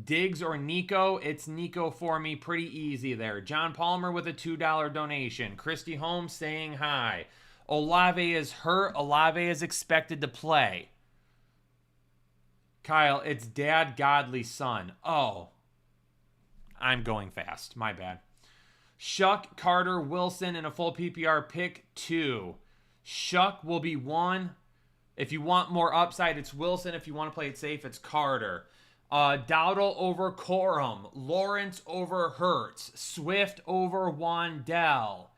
Diggs or Nico? It's Nico for me. Pretty easy there. John Palmer with a $2 donation. Christy Holmes saying hi. Olave is hurt. Olave is expected to play. Kyle, it's Dad Godly's son. Oh. I'm going fast. My bad. Shuck, Carter, Wilson in a full PPR, pick 2. Shuck will be 1. If you want more upside, it's Wilson. If you want to play it safe, it's Carter. Dowdle over Corum. Lawrence over Hurts. Swift over Wandell.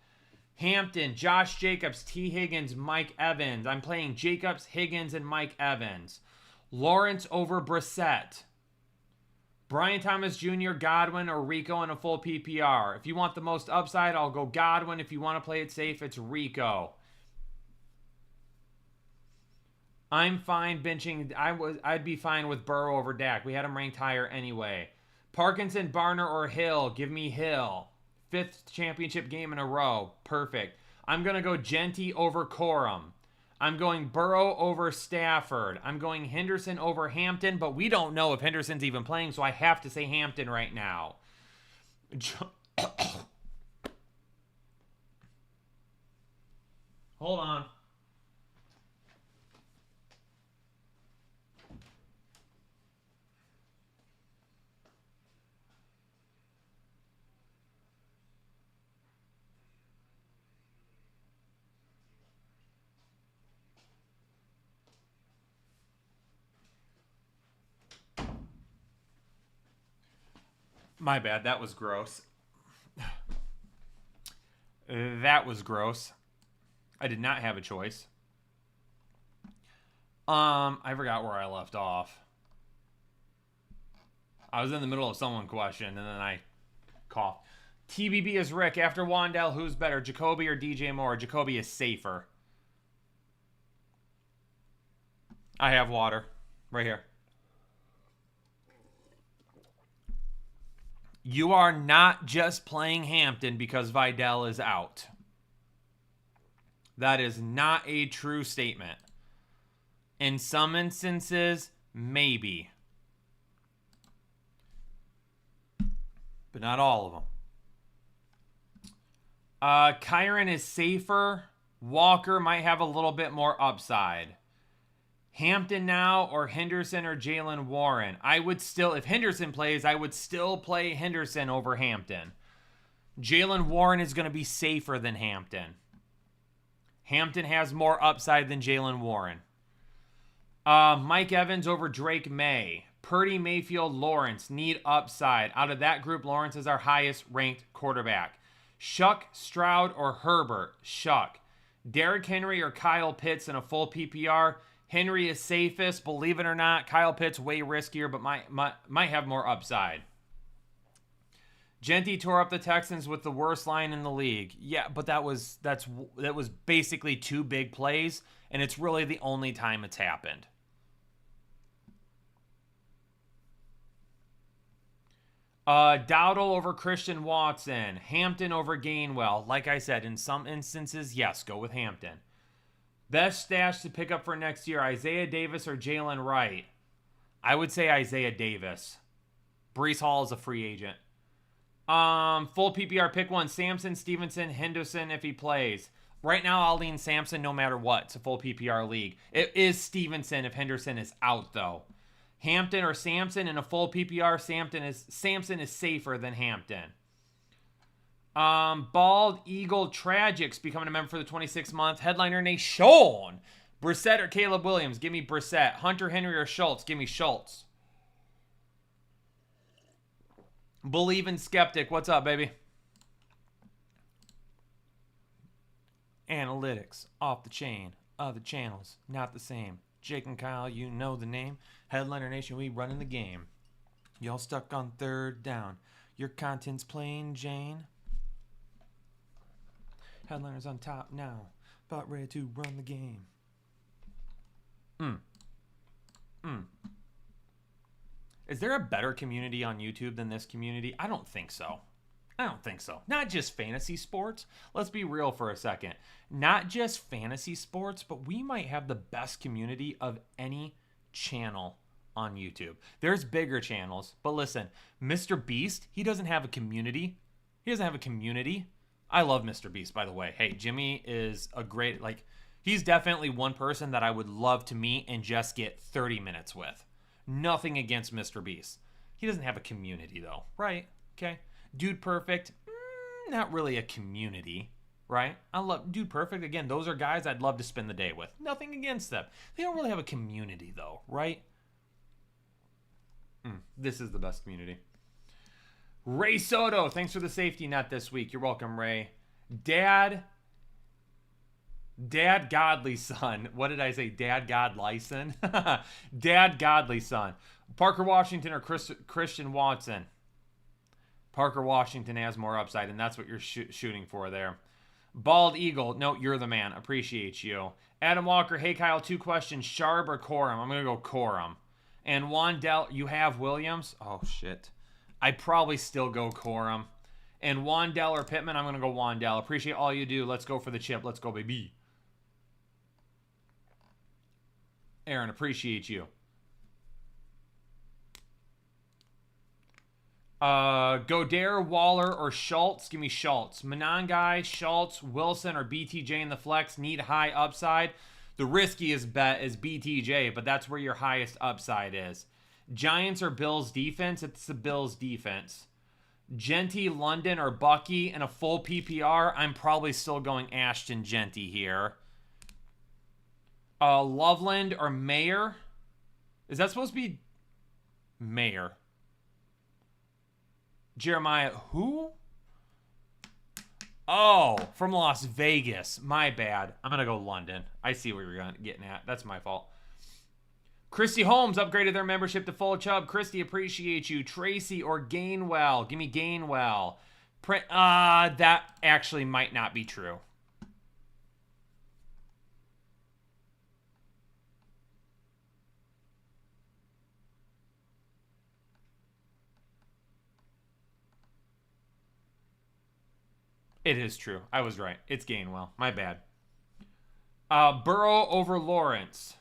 Hampton, Josh Jacobs, T. Higgins, Mike Evans. I'm playing Jacobs, Higgins, and Mike Evans. Lawrence over Brissett. Brian Thomas Jr., Godwin, or Rico in a full PPR. If you want the most upside, I'll go Godwin. If you want to play it safe, it's Rico. I'm fine benching. I'd be fine with Burrow over Dak. We had him ranked higher anyway. Parkinson, Barner, or Hill. Give me Hill. 5th championship game in a row. Perfect. I'm going to go Genty over Corum. I'm going Burrow over Stafford. I'm going Henderson over Hampton, but we don't know if Henderson's even playing, so I have to say Hampton right now. Hold on. My bad. That was gross. That was gross. I did not have a choice. I forgot where I left off. I was in the middle of someone question, and then I coughed. TBB is Rick. After Wandell, who's better, Jacoby or DJ Moore? Jacoby is safer. I have water. Right here. You are not just playing Hampton because Vidal is out. That is not a true statement. In some instances, maybe. But not all of them. Kyron is safer. Walker might have a little bit more upside. Hampton now or Henderson or Jalen Warren? I would still, if Henderson plays, I would still play Henderson over Hampton. Jalen Warren is going to be safer than Hampton. Hampton has more upside than Jalen Warren. Mike Evans over Drake May. Purdy, Mayfield, Lawrence need upside. Out of that group, Lawrence is our highest ranked quarterback. Shuck, Stroud, or Herbert? Shuck. Derrick Henry or Kyle Pitts in a full PPR? Henry is safest, believe it or not. Kyle Pitts way riskier, but might have more upside. Genty tore up the Texans with the worst line in the league. Yeah, but that was basically two big plays, and it's really the only time it's happened. Dowdle over Christian Watson. Hampton over Gainwell. Like I said, in some instances, yes, go with Hampton. Best stash to pick up for next year, Isaiah Davis or Jalen Wright? I would say Isaiah Davis. Breece Hall is a free agent. Full PPR, pick one. Sampson, Stevenson, Henderson if he plays. Right now, I'll lean Sampson no matter what. It's a full PPR league. It is Stevenson if Henderson is out, though. Hampton or Sampson in a full PPR, Sampson is safer than Hampton. Bald Eagle Tragics becoming a member for the 26th month. Headliner Nation. Brissett or Caleb Williams? Give me Brissett. Hunter Henry or Schultz? Give me Schultz. Believe in Skeptic. What's up, baby? Analytics. Off the chain. Other channels. Not the same. Jake and Kyle, you know the name. Headliner Nation, we running the game. Y'all stuck on third down. Your content's plain Jane. Headliners on top now. About ready to run the game. Is there a better community on YouTube than this community? I don't think so. Not just fantasy sports. Let's be real for a second. Not just fantasy sports, but we might have the best community of any channel on YouTube. There's bigger channels, but listen, Mr. Beast, he doesn't have a community. I love Mr. Beast, by the way. Hey, Jimmy is a great, he's definitely one person that I would love to meet and just get 30 minutes with. Nothing against Mr. Beast. He doesn't have a community, though, right? Okay. Dude Perfect, not really a community, right? I love Dude Perfect. Again, those are guys I'd love to spend the day with. Nothing against them. They don't really have a community, though, right? This is the best community. Ray Soto, thanks for the safety net this week. You're welcome, Ray. Dad Godly Son. What did I say? Dad Godly Son? Dad Godly Son. Parker Washington or Christian Watson? Parker Washington has more upside, and that's what you're shooting for there. Bald Eagle. No, you're the man. Appreciate you. Adam Walker. Hey, Kyle, 2 questions. Sharp or Corum? I'm going to go Corum. And Wandell, you have Williams? Oh, shit. I'd probably still go Corum. And Wandell or Pittman? I'm going to go Wandell. Appreciate all you do. Let's go for the chip. Let's go, baby. Aaron, appreciate you. Godere, Waller, or Schultz. Give me Schultz. Monangai, Schultz, Wilson, or BTJ in the flex. Need high upside. The riskiest bet is BTJ, but that's where your highest upside is. Giants or Bills defense? It's the Bills defense. Genty, London, or Bucky in a full PPR? I'm probably still going Ashton Genty here. Loveland or Mayer? Is that supposed to be Mayer? Jeremiah, who? Oh, from Las Vegas. My bad. I'm going to go London. I see what you're getting at. That's my fault. Christy Holmes upgraded their membership to full chub. Christy, appreciate you. Tracy or Gainwell. Give me Gainwell. That actually might not be true. It is true. I was right. It's Gainwell. My bad. Burrow over Lawrence.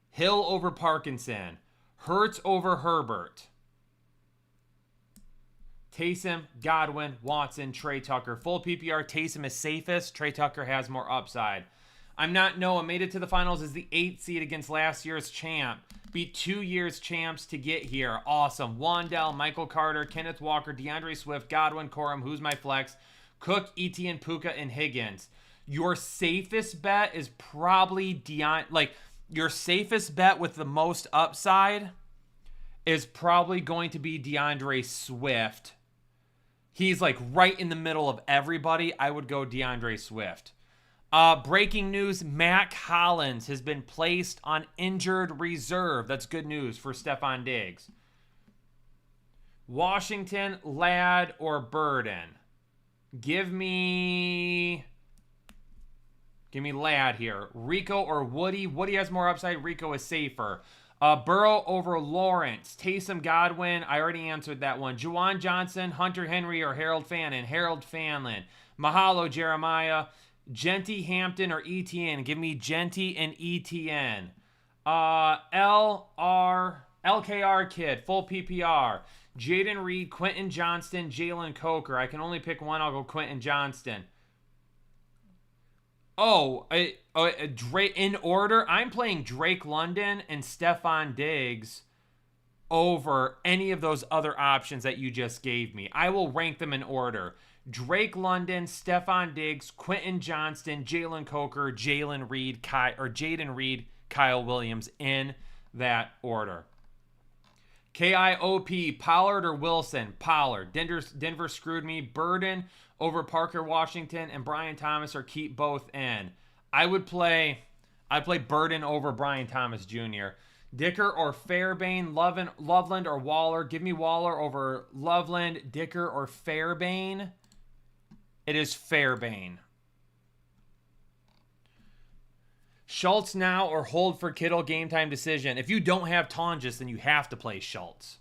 Hill over Parkinson. Hurts over Herbert. Taysom, Godwin, Watson, Trey Tucker. Full PPR, Taysom is safest. Trey Tucker has more upside. I'm not Noah. Made it to the finals as the 8th seed against last year's champ. Beat 2 years champs to get here. Awesome. Wandell, Michael Carter, Kenneth Walker, DeAndre Swift, Godwin, Corum, who's my flex, Cook, Etienne, Puka, and Higgins. Your safest bet is probably your safest bet with the most upside is probably going to be DeAndre Swift. He's like right in the middle of everybody. I would go DeAndre Swift. Breaking news, Mac Hollins has been placed on injured reserve. That's good news for Stephon Diggs. Washington, Ladd, or Burden? Give me Ladd here. Rico or Woody? Woody has more upside. Rico is safer. Burrow over Lawrence. Taysom, Godwin. I already answered that one. Juwan Johnson, Hunter Henry, or Harold Fannin? Harold Fanlin. Mahalo, Jeremiah. Genty, Hampton, or ETN? Give me Genty and ETN. LKR kid, full PPR. Jaden Reed, Quentin Johnston, Jalen Coker. I can only pick one. I'll go Quentin Johnston. Drake in order. I'm playing Drake London and Stephon Diggs over any of those other options that you just gave me. I will rank them in order. Drake London, Stephon Diggs, Quentin Johnston, Jalen Coker, Jaden Reed, Kyle Williams in that order. KIOP, Pollard or Wilson? Pollard. Denver screwed me. Burden over Parker Washington and Brian Thomas, or keep both in. I'd play Burden over Brian Thomas Jr. Dicker or Fairbairn? Loveland or Waller? Give me Waller over Loveland. Dicker or Fairbairn? It is Fairbairn. Schultz now or hold for Kittle, game time decision. If you don't have Tonjes, then you have to play Schultz.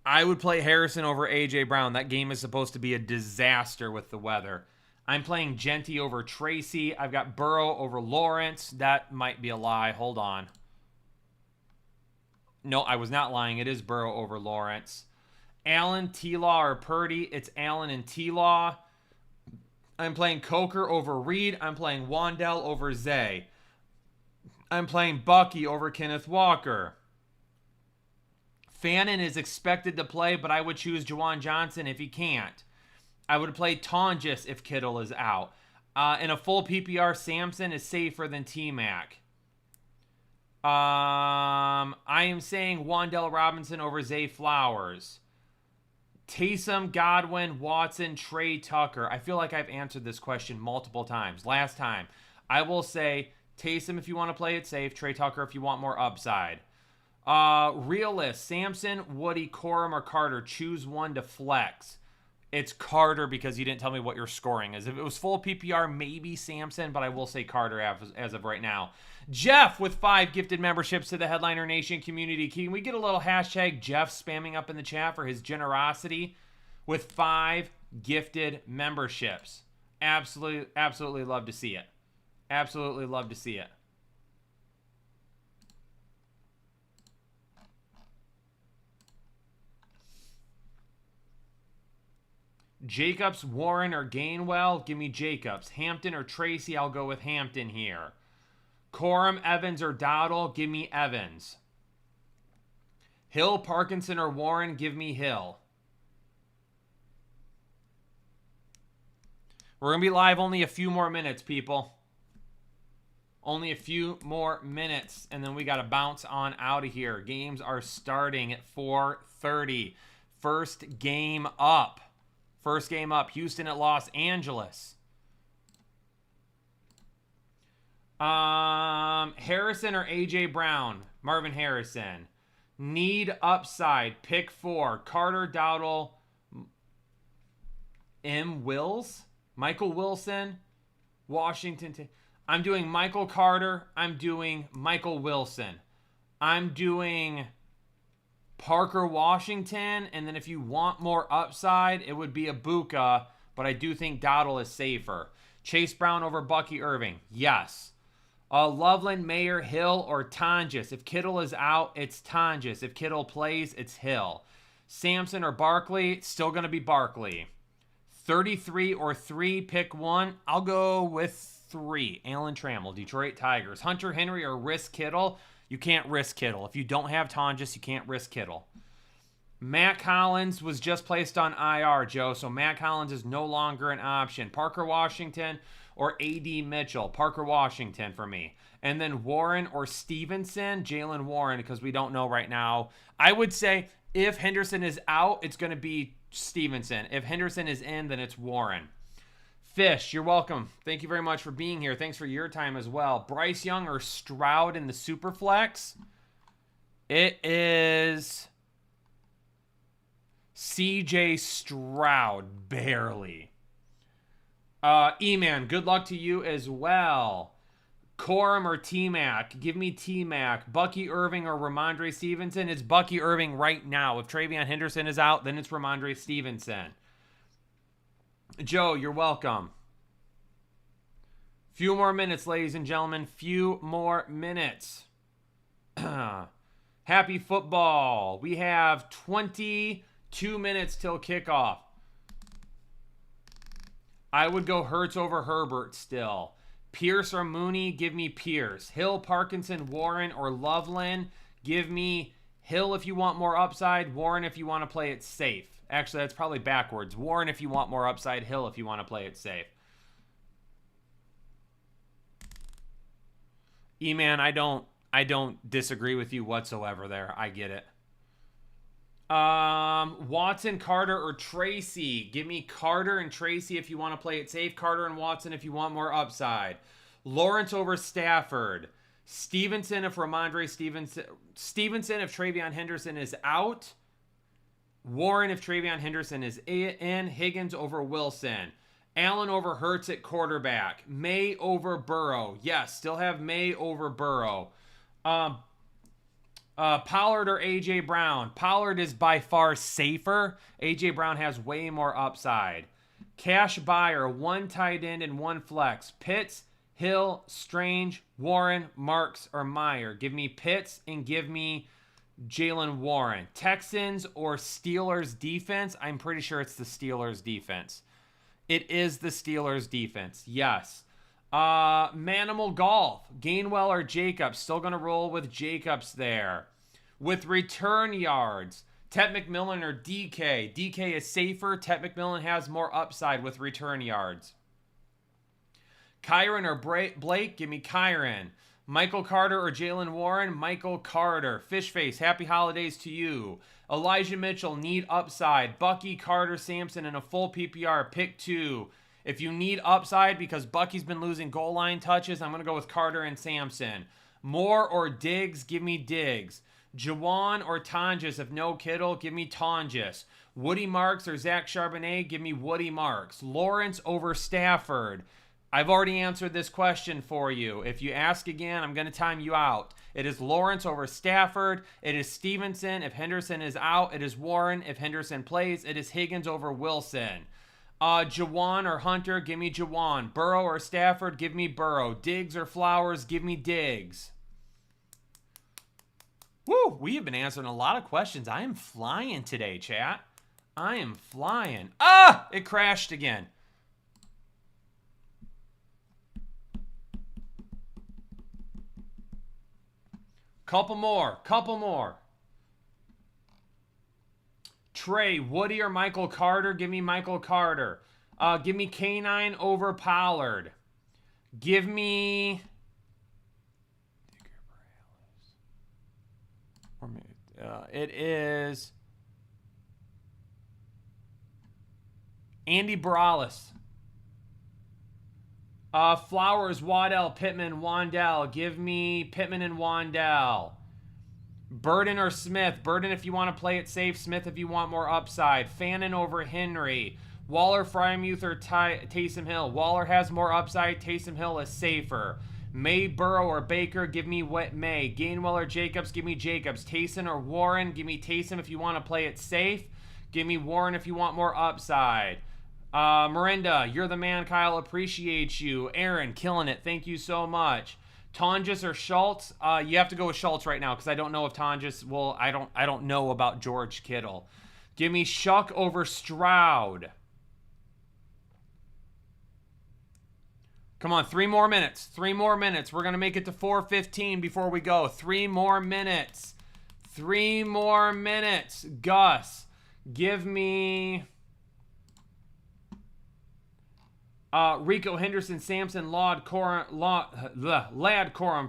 I would play Harrison over A.J. Brown. That game is supposed to be a disaster with the weather. I'm playing Genty over Tracy. I've got Burrow over Lawrence. That might be a lie. Hold on. No, I was not lying. It is Burrow over Lawrence. Allen, T-Law, or Purdy. It's Allen and T-Law. I'm playing Coker over Reed. I'm playing Wandell over Zay. I'm playing Bucky over Kenneth Walker. Fannin is expected to play, but I would choose Juwan Johnson if he can't. I would play Tonjes if Kittle is out. In a full PPR, Samson is safer than T-Mac. I am saying Wan'Dale Robinson over Zay Flowers. Taysom, Godwin, Watson, Trey Tucker. I feel like I've answered this question multiple times. Last time, I will say Taysom if you want to play it safe. Trey Tucker if you want more upside. Realist, Samson, Woody, Corum, or Carter. Choose one to flex. It's Carter because you didn't tell me what your scoring is. If it was full PPR, maybe Samson, but I will say Carter as of right now. Jeff with 5 gifted memberships to the Headliner Nation community. Can we get a little hashtag Jeff spamming up in the chat for his generosity with 5 gifted memberships? Absolutely love to see it. Absolutely love to see it. Jacobs, Warren, or Gainwell? Give me Jacobs. Hampton or Tracy? I'll go with Hampton here. Corum, Evans, or Dowdle? Give me Evans. Hill, Parkinson, or Warren? Give me Hill. We're going to be live only a few more minutes, people. Only a few more minutes, and then we got to bounce on out of here. Games are starting at 4:30. First game up. First game up, Houston at Los Angeles. Harrison or A.J. Brown? Marvin Harrison. Need upside. Pick 4. Carter, Dowdle, M. Wills? Michael Wilson? Washington. I'm doing Michael Carter. I'm doing Michael Wilson. I'm doing Parker Washington, and then if you want more upside, it would be Ibuka, but I do think Dowdle is safer. Chase Brown over Bucky Irving, yes. Loveland, Mayer, Hill, or Tonjes. If Kittle is out, it's Tonjes. If Kittle plays, it's Hill. Sampson or Barkley, still going to be Barkley. 33 or 3, pick 1. I'll go with 3. Alan Trammell, Detroit Tigers. Hunter Henry or risk Kittle. You can't risk Kittle. If you don't have Tonjes, you can't risk Kittle. Matt Collins was just placed on IR, Joe, so Matt Collins is no longer an option. Parker Washington or A.D. Mitchell. Parker Washington for me. And then Warren or Stevenson. Jalen Warren, because we don't know right now. I would say if Henderson is out, it's going to be Stevenson. If Henderson is in, then it's Warren. Fish, you're welcome. Thank you very much for being here. Thanks for your time as well. Bryce Young or Stroud in the Superflex? It is CJ Stroud, barely. E-Man, good luck to you as well. Corum or T-Mac? Give me T-Mac. Bucky Irving or Ramondre Stevenson? It's Bucky Irving right now. If Travion Henderson is out, then it's Ramondre Stevenson. Joe, you're welcome. Few more minutes, ladies and gentlemen. Few more minutes. Happy football. We have 22 minutes till kickoff. I would go Hurts over Herbert still. Pierce or Mooney? Give me Pierce. Hill, Parkinson, Warren, or Loveland? Give me Hill if you want more upside. Warren if you want to play it safe. Actually, that's probably backwards. Warren if you want more upside. Hill if you want to play it safe. E-Man, I don't disagree with you whatsoever there. I get it. Watson, Carter, or Tracy? Give me Carter and Tracy if you want to play it safe. Carter and Watson if you want more upside. Lawrence over Stafford. Stevenson if Ramondre Stevenson if Travion Henderson is out. Warren if Travion Henderson is in. Higgins over Wilson. Allen over Hurts at quarterback. May over Burrow. Yes, still have May over Burrow. Pollard or A.J. Brown? Pollard is by far safer. A.J. Brown has way more upside. Cash buyer, 1 tight end and 1 flex. Pitts, Hill, Strange, Warren, Marks, or Meyer. Give me Pitts and give me Jalen Warren. Texans or Steelers defense? I'm pretty sure it's the Steelers defense. It is the Steelers defense. Yes. Manimal Golf. Gainwell or Jacobs? Still going to roll with Jacobs there. With return yards, Tet McMillan or DK? DK is safer. Tet McMillan has more upside with return yards. Kyron or Blake? Give me Kyron. Michael Carter or Jalen Warren? Michael Carter. Fishface, happy holidays to you. Elijah Mitchell, need upside. Bucky, Carter, Sampson in a full PPR. Pick 2. If you need upside because Bucky's been losing goal line touches, I'm going to go with Carter and Sampson. Moore or Diggs, give me Diggs. Juwan or Tonjes, if no Kittle, give me Tonjes. Woody Marks or Zach Charbonnet, give me Woody Marks. Lawrence over Stafford. I've already answered this question for you. If you ask again, I'm going to time you out. It is Lawrence over Stafford. It is Stevenson if Henderson is out. It is Warren if Henderson plays. It is Higgins over Wilson. Juwan or Hunter, give me Juwan. Burrow or Stafford, give me Burrow. Diggs or Flowers, give me Diggs. Woo, we have been answering a lot of questions. I am flying today, chat. I am flying. Ah, it crashed again. Couple more. Trey, Woody or Michael Carter? Give me Michael Carter. Give me K9 over Pollard. Give me... it is... Andy Borales. Flowers, Waddell, Pittman, Wandell. Give me Pittman and Wandell. Burden or Smith. Burden if you want to play it safe. Smith if you want more upside. Fannin over Henry. Waller, Freiermuth, or Taysom Hill. Waller has more upside. Taysom Hill is safer. May, Burrow, or Baker. Give me May. Gainwell or Jacobs. Give me Jacobs. Taysom or Warren. Give me Taysom if you want to play it safe. Give me Warren if you want more upside. Miranda, you're the man, Kyle. Appreciate you. Aaron, killing it. Thank you so much. Tonjes or Schultz? You have to go with Schultz right now because I don't know if Tonjes will. I don't know about George Kittle. Give me Shuck over Stroud. Come on, 3 more minutes. 3 more minutes. We're gonna make it to 4:15 before we go. 3 more minutes. 3 more minutes. Gus, give me. Rico, Henderson, Sampson, Ladd, Corum,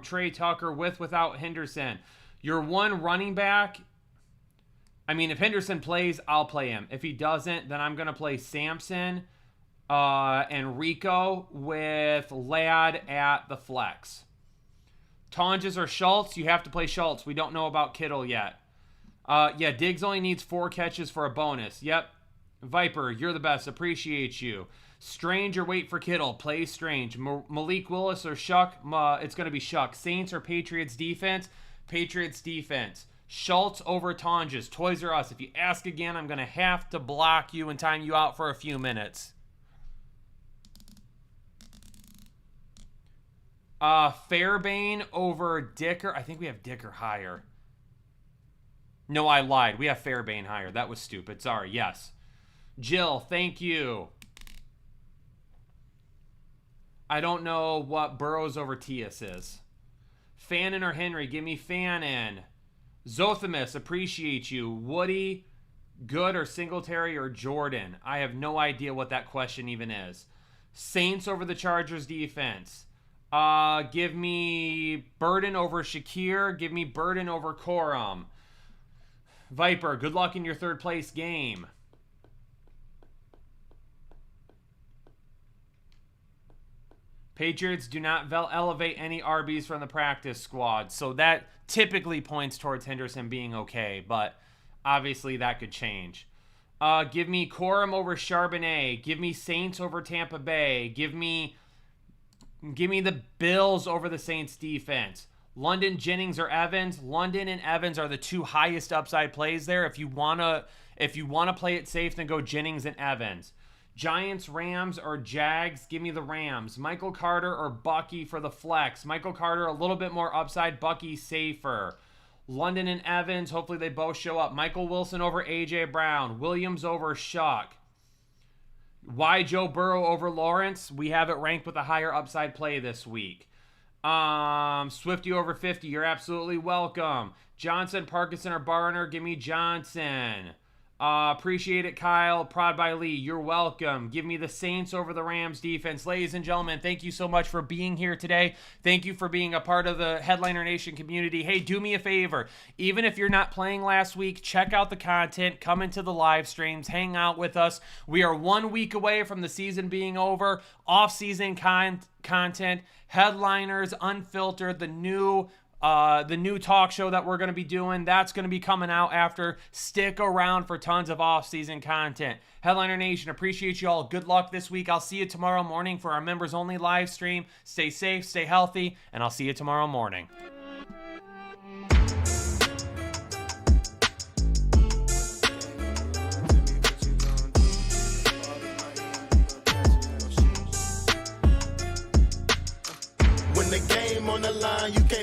Trey Tucker, with, without Henderson. Your one running back, I mean, if Henderson plays, I'll play him. If he doesn't, then I'm going to play Sampson and Rico with Ladd at the flex. Tonjes or Schultz, you have to play Schultz. We don't know about Kittle yet. Yeah, Diggs only needs 4 catches for a bonus. Yep. Viper, you're the best. Appreciate you. Strange or wait for Kittle. Play Strange. Malik Willis or Shuck. It's going to be Shuck. Saints or Patriots defense. Patriots defense. Schultz over Tonjes. Toys R Us. If you ask again, I'm going to have to block you and time you out for a few minutes. Fairbane over Dicker. I think we have Dicker higher. No, I lied. We have Fairbane higher. That was stupid. Sorry. Yes. Jill, thank you. I don't know what Burrows over Tias is. Fannin or Henry? Give me Fannin. Zothamus, appreciate you. Woody, Good or Singletary or Jordan? I have no idea what that question even is. Saints over the Chargers defense. Give me Burden over Shakir. Give me Burden over Corum. Viper, good luck in your 3rd place game. Patriots do not elevate any RBs from the practice squad. So that typically points towards Henderson being okay, but obviously that could change. Give me Corum over Charbonnet. Give me Saints over Tampa Bay. Give me the Bills over the Saints defense. London, Jennings, or Evans. London and Evans are the 2 highest upside plays there. If you wanna play it safe, then go Jennings and Evans. Giants, Rams, or Jags? Give me the Rams. Michael Carter or Bucky for the flex. Michael Carter, a little bit more upside. Bucky, safer. London and Evans, hopefully they both show up. Michael Wilson over A.J. Brown. Williams over Shuck. Why Joe Burrow over Lawrence? We have it ranked with a higher upside play this week. Swifty over 50. You're absolutely welcome. Johnson, Parkinson, or Barner? Give me Johnson. Appreciate it, Kyle. Prod by Lee. You're welcome. Give me the Saints over the Rams defense. Ladies and gentlemen, thank you so much for being here today. Thank you for being a part of the Headliner Nation community. Hey, do me a favor. Even if you're not playing last week, check out the content. Come into the live streams. Hang out with us. We are 1 week away from the season being over. Off-season content. Headliners, Unfiltered, the new talk show that we're going to be doing, that's going to be coming out after. Stick around for tons of off-season content. Headliner Nation, appreciate you all. Good luck this week. I'll see you tomorrow morning for our members-only live stream. Stay safe, stay healthy, and I'll see you tomorrow morning. When the game on the line, you can't